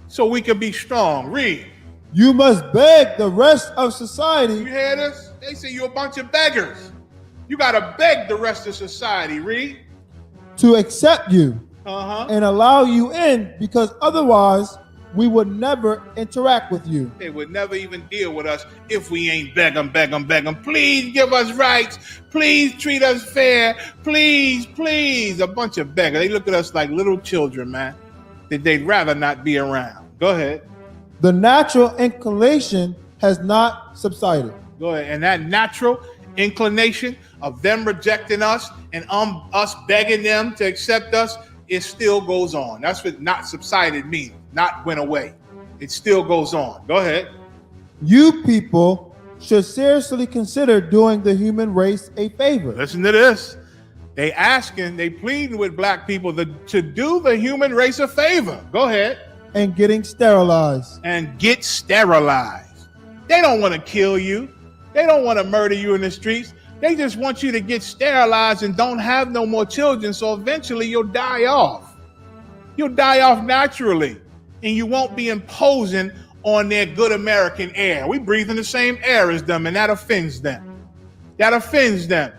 [SPEAKER 1] so we can be strong. Read.
[SPEAKER 2] You must beg the rest of society.
[SPEAKER 1] You hear this? They say you're a bunch of beggars. You got to beg the rest of society. Read.
[SPEAKER 2] To accept you
[SPEAKER 1] Uh-huh.
[SPEAKER 2] and allow you in, because otherwise we would never interact with you.
[SPEAKER 1] They would never even deal with us if we ain't beg them. Please give us rights. Please treat us fair. Please. A bunch of beggars. They look at us like little children, man, that they'd rather not be around. Go ahead.
[SPEAKER 2] The natural inclination has not subsided.
[SPEAKER 1] Go ahead. And that natural inclination of them rejecting us and us begging them to accept us, it still goes on. That's what not subsided means. Not went away. It still goes on. Go ahead.
[SPEAKER 2] You people should seriously consider doing the human race a favor.
[SPEAKER 1] Listen to this. They pleading with black people to do the human race a favor. Go ahead.
[SPEAKER 2] And getting sterilized.
[SPEAKER 1] And get sterilized. They don't want to kill you. They don't want to murder you in the streets. They just want you to get sterilized and don't have no more children. So eventually you'll die off. You'll die off naturally. And you won't be imposing on their good American air. We breathe in the same air as them, and that offends them. That offends them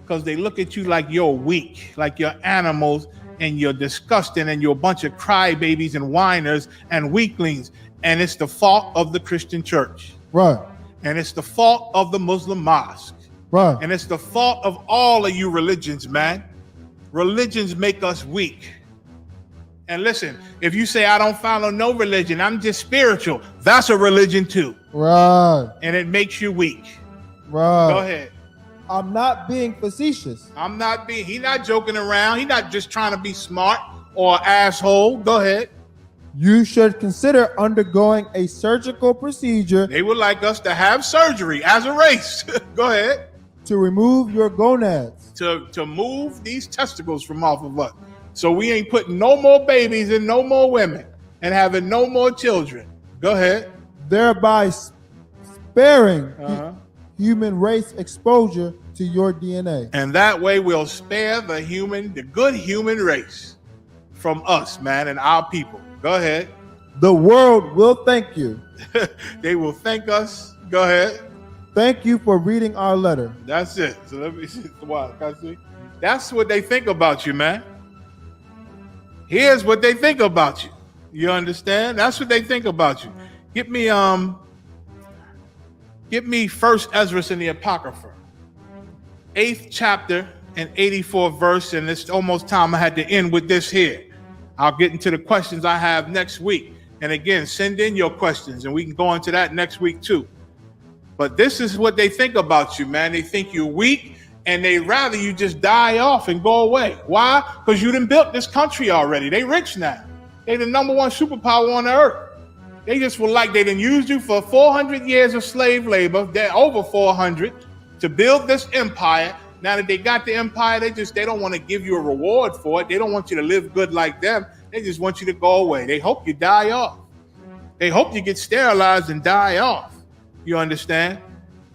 [SPEAKER 1] because they look at you like you're weak, like you're animals, and you're disgusting, and you're a bunch of crybabies and whiners and weaklings. And it's the fault of the Christian church.
[SPEAKER 2] Right.
[SPEAKER 1] And it's the fault of the Muslim mosque.
[SPEAKER 2] Right.
[SPEAKER 1] And it's the fault of all of you religions, man. Religions make us weak. And listen, if you say, I don't follow no religion, I'm just spiritual, that's a religion too.
[SPEAKER 2] Right.
[SPEAKER 1] And it makes you weak.
[SPEAKER 2] Right.
[SPEAKER 1] Go ahead.
[SPEAKER 2] I'm not being facetious.
[SPEAKER 1] He's not joking around. He's not just trying to be smart or asshole. Go ahead.
[SPEAKER 2] You should consider undergoing a surgical procedure.
[SPEAKER 1] They would like us to have surgery as a race. Go ahead.
[SPEAKER 2] To remove your gonads.
[SPEAKER 1] To move these testicles from off of us. So we ain't putting no more babies in no more women and having no more children. Go ahead.
[SPEAKER 2] Thereby sparing human race exposure to your DNA.
[SPEAKER 1] And that way we'll spare the good human race from us, man, and our people. Go ahead.
[SPEAKER 2] The world will thank you.
[SPEAKER 1] They will thank us. Go ahead.
[SPEAKER 2] Thank you for reading our letter.
[SPEAKER 1] That's it. So let me see. That's what they think about you, man. Here's what they think about you. You understand? That's what they think about you. Get me 1st Ezra in the Apocrypha, 8th chapter and 84th verse, and it's almost time I had to end with this here. I'll get into the questions I have next week. And again, send in your questions and we can go into that next week too. But this is what they think about you, man. They think you're weak and they'd rather you just die off and go away. Why? Because you done built this country already. They rich now. They the #1 superpower on the earth. They just were like they done used you for 400 years of slave labor. They're over 400 to build this empire. Now that they got the empire, they don't want to give you a reward for it. They don't want you to live good like them. They just want you to go away. They hope you die off. They hope you get sterilized and die off. You understand?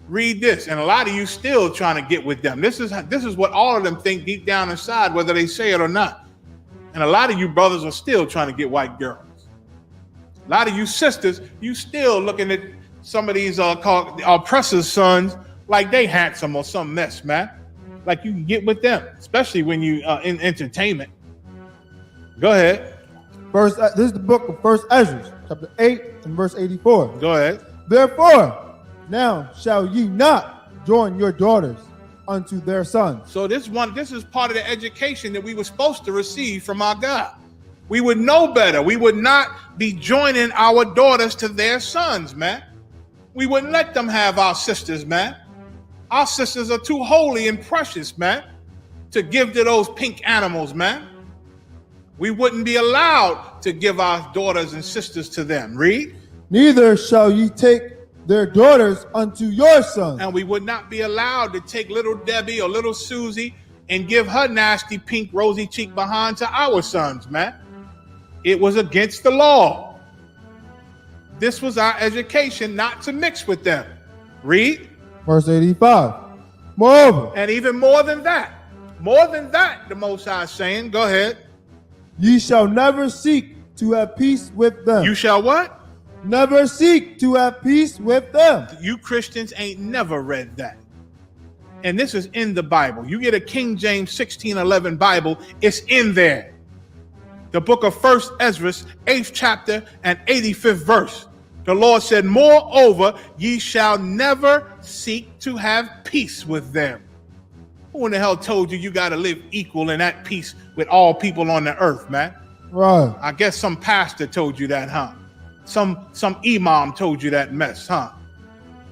[SPEAKER 1] Read this. And a lot of you still trying to get with them. This is what all of them think deep down inside, whether they say it or not. And a lot of you brothers are still trying to get white girls. A lot of you sisters, you still looking at some of these called oppressors' sons like they handsome or some mess, man. Like you can get with them, especially when you in entertainment. Go ahead.
[SPEAKER 2] This is the book of 1st Ezra, chapter 8 and verse 84.
[SPEAKER 1] Go ahead.
[SPEAKER 2] Therefore, now shall ye not join your daughters unto their sons.
[SPEAKER 1] So this is part of the education that we were supposed to receive from our God. We would know better. We would not be joining our daughters to their sons, man. We wouldn't let them have our sisters, man. Our sisters are too holy and precious, man, to give to those pink animals, man. We wouldn't be allowed to give our daughters and sisters to them. Read.
[SPEAKER 2] Neither shall ye take their daughters unto your sons.
[SPEAKER 1] And we would not be allowed to take little Debbie or little Susie and give her nasty pink rosy cheek behind to our sons, man. It was against the law. This was our education not to mix with them. Read.
[SPEAKER 2] Verse 85. Moreover,
[SPEAKER 1] And even more than that, the Most High is saying, go ahead.
[SPEAKER 2] ye shall never seek to have peace with them.
[SPEAKER 1] You shall what?
[SPEAKER 2] Never seek to have peace with them.
[SPEAKER 1] You Christians ain't never read that. And this is in the Bible. You get a King James 1611 Bible, it's in there. The book of 1 Ezra, 8th chapter and 85th verse. The Lord said, moreover, ye shall never seek to have peace with them. Who in the hell told you got to live equal and at peace with all people on the earth, man?
[SPEAKER 2] Right.
[SPEAKER 1] I guess some pastor told you that, huh? Some imam told you that mess, huh?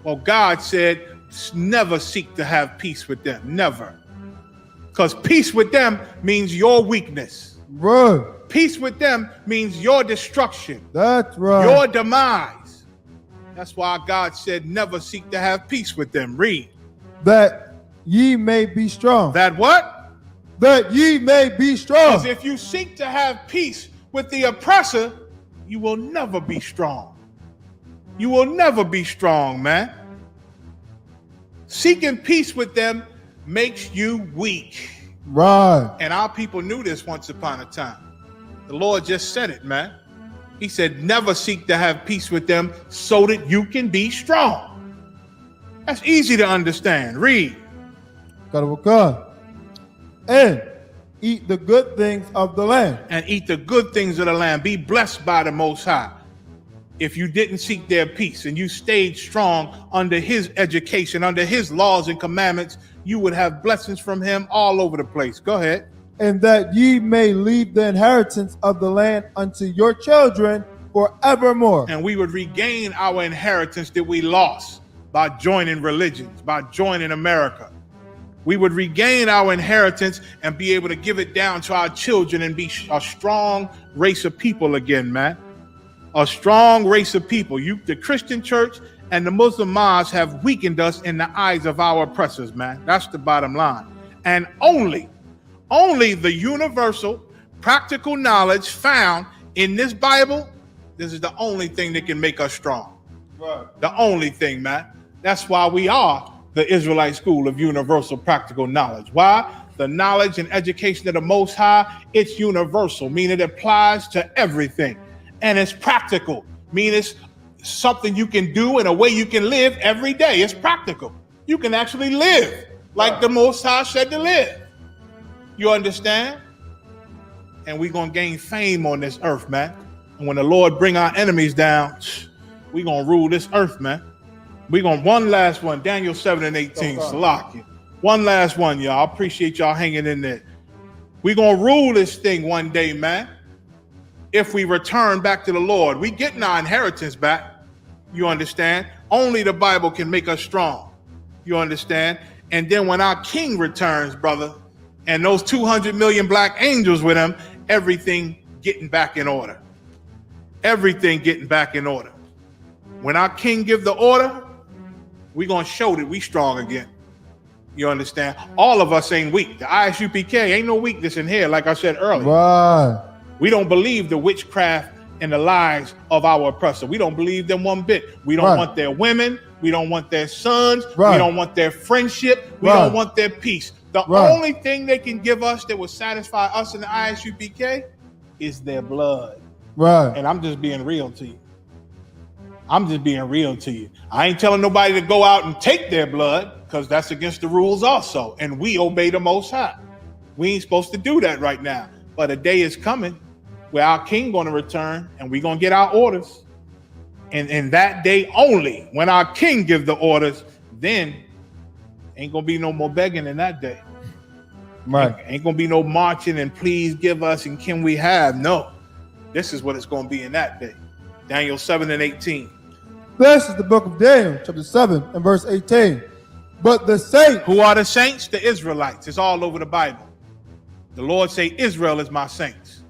[SPEAKER 1] Well, God said, never seek to have peace with them. Never. Because peace with them means your weakness.
[SPEAKER 2] Right.
[SPEAKER 1] Peace with them means your destruction.
[SPEAKER 2] That's right.
[SPEAKER 1] Your demise. That's why God said, never seek to have peace with them. Read.
[SPEAKER 2] That ye may be strong.
[SPEAKER 1] That what?
[SPEAKER 2] That ye may be strong.
[SPEAKER 1] Because if you seek to have peace with the oppressor, you will never be strong. You will never be strong, man. Seeking peace with them makes you weak.
[SPEAKER 2] Right.
[SPEAKER 1] And our people knew this once upon a time. The Lord just said it, man. He said, never seek to have peace with them so that you can be strong. That's easy to understand. Read.
[SPEAKER 2] And eat the good things of the land.
[SPEAKER 1] And eat the good things of the land. Be blessed by the Most High. If you didn't seek their peace and you stayed strong under his education, under his laws and commandments, you would have blessings from him all over the place. Go ahead.
[SPEAKER 2] And that ye may leave the inheritance of the land unto your children forevermore.
[SPEAKER 1] And we would regain our inheritance that we lost by joining religions, by joining America. We would regain our inheritance and be able to give it down to our children and be a strong race of people again, man. A strong race of people. The Christian church and the Muslim mosques have weakened us in the eyes of our oppressors, man. That's the bottom line. And only the universal practical knowledge found in this Bible, this is the only thing that can make us strong.
[SPEAKER 2] Right.
[SPEAKER 1] The only thing, man. That's why we are the Israelite school of universal practical knowledge. Why? The knowledge and education of the Most High, it's universal, meaning it applies to everything. And it's practical, meaning it's something you can do in a way you can live every day. It's practical. You can actually live like the Most High said to live. You understand? And we're going to gain fame on this earth, man. And when the Lord bring our enemies down, we're going to rule this earth, man. We're going to, one last one, Daniel 7 and 18, Salaki. One last one, y'all. I appreciate y'all hanging in there. We're going to rule this thing one day, man. If we return back to the Lord, we getting our inheritance back. You understand? Only the Bible can make us strong. You understand? And then when our king returns, brother, and those 200 million black angels with him, everything getting back in order. Everything getting back in order. When our king give the order, we're going to show that we strong again. You understand? All of us ain't weak. The I.S.U.P.K. ain't no weakness in here, like I said earlier.
[SPEAKER 2] Right.
[SPEAKER 1] We don't believe the witchcraft and the lies of our oppressor. We don't believe them one bit. We don't want their women. We don't want their sons. We don't want their friendship. We don't want their peace. The only thing they can give us that will satisfy us in the I.S.U.P.K. is their blood.
[SPEAKER 2] Right.
[SPEAKER 1] And I'm just being real to you. I'm just being real to you. I ain't telling nobody to go out and take their blood because that's against the rules also. And we obey the Most High. We ain't supposed to do that right now. But a day is coming where our king going to return and we're going to get our orders. And in that day only, when our king give the orders, then ain't going to be no more begging in that day.
[SPEAKER 2] Right.
[SPEAKER 1] Ain't going to be no marching and please give us and can we have. No. This is what it's going to be in that day. Daniel 7 and 18.
[SPEAKER 2] This is the book of Daniel, chapter 7 and verse 18. But the saints.
[SPEAKER 1] Who are the saints? The Israelites. It's all over the Bible. The Lord say, Israel is my saints.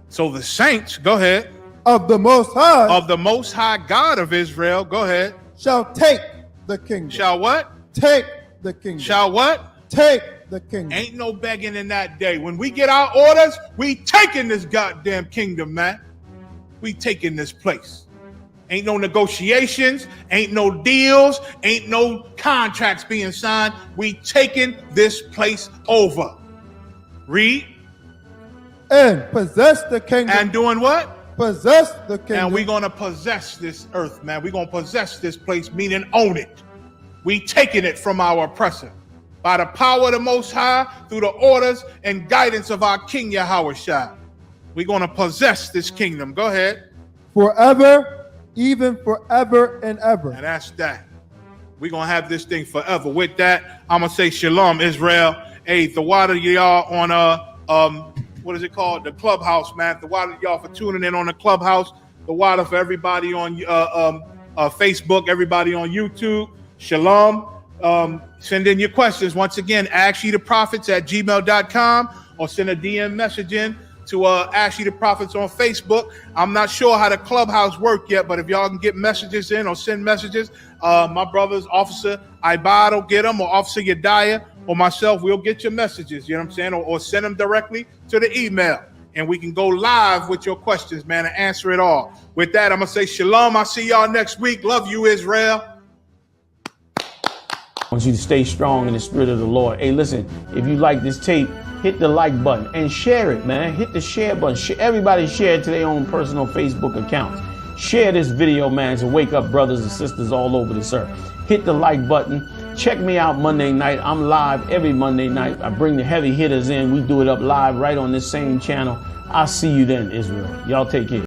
[SPEAKER 1] So the saints, go ahead.
[SPEAKER 2] Of the Most High.
[SPEAKER 1] Of the Most High God of Israel, go ahead.
[SPEAKER 2] Shall take the kingdom.
[SPEAKER 1] Shall what?
[SPEAKER 2] Take the kingdom.
[SPEAKER 1] Shall what?
[SPEAKER 2] Take the kingdom.
[SPEAKER 1] Ain't no begging in that day. When we get our orders, we taking this goddamn kingdom, man. We taking this place. Ain't no negotiations, ain't no deals, ain't no contracts being signed. We taking this place over. Read.
[SPEAKER 2] And possess the kingdom.
[SPEAKER 1] And doing what?
[SPEAKER 2] Possess the kingdom.
[SPEAKER 1] And we're going to possess this earth, man. We're going to possess this place, meaning own it. We taking it from our oppressor. By the power of the Most High, through the orders and guidance of our King Yahawashi. We're going to possess this kingdom. Go ahead.
[SPEAKER 2] Forever, even forever and ever.
[SPEAKER 1] And that's that. We're going to have this thing forever. With that, I'm going to say shalom, Israel. Hey, the water y'all on, what is it called? The Clubhouse, man. The water y'all for tuning in on the Clubhouse. The water for everybody on Facebook, everybody on YouTube. Shalom. Send in your questions. Once again, ISUPK@gmail.com or send a DM message in to ISUPK on Facebook. I'm not sure how the Clubhouse work yet, but if y'all can get messages in or send messages, my brothers, Officer Ibad will get them, or Officer Yediah or myself, we'll get your messages, you know what I'm saying? Or send them directly to the email, and we can go live with your questions, man, and answer it all. With that, I'm going to say shalom. I'll see y'all next week. Love you, Israel.
[SPEAKER 4] I want you to stay strong in the spirit of the Lord. Hey, listen, if you like this tape, hit the like button and share it, man. Hit the share button. Everybody share it to their own personal Facebook accounts. Share this video, man, to wake up brothers and sisters all over this earth. Hit the like button. Check me out Monday night. I'm live every Monday night. I bring the heavy hitters in. We do it up live right on this same channel. I'll see you then, Israel. Y'all take care.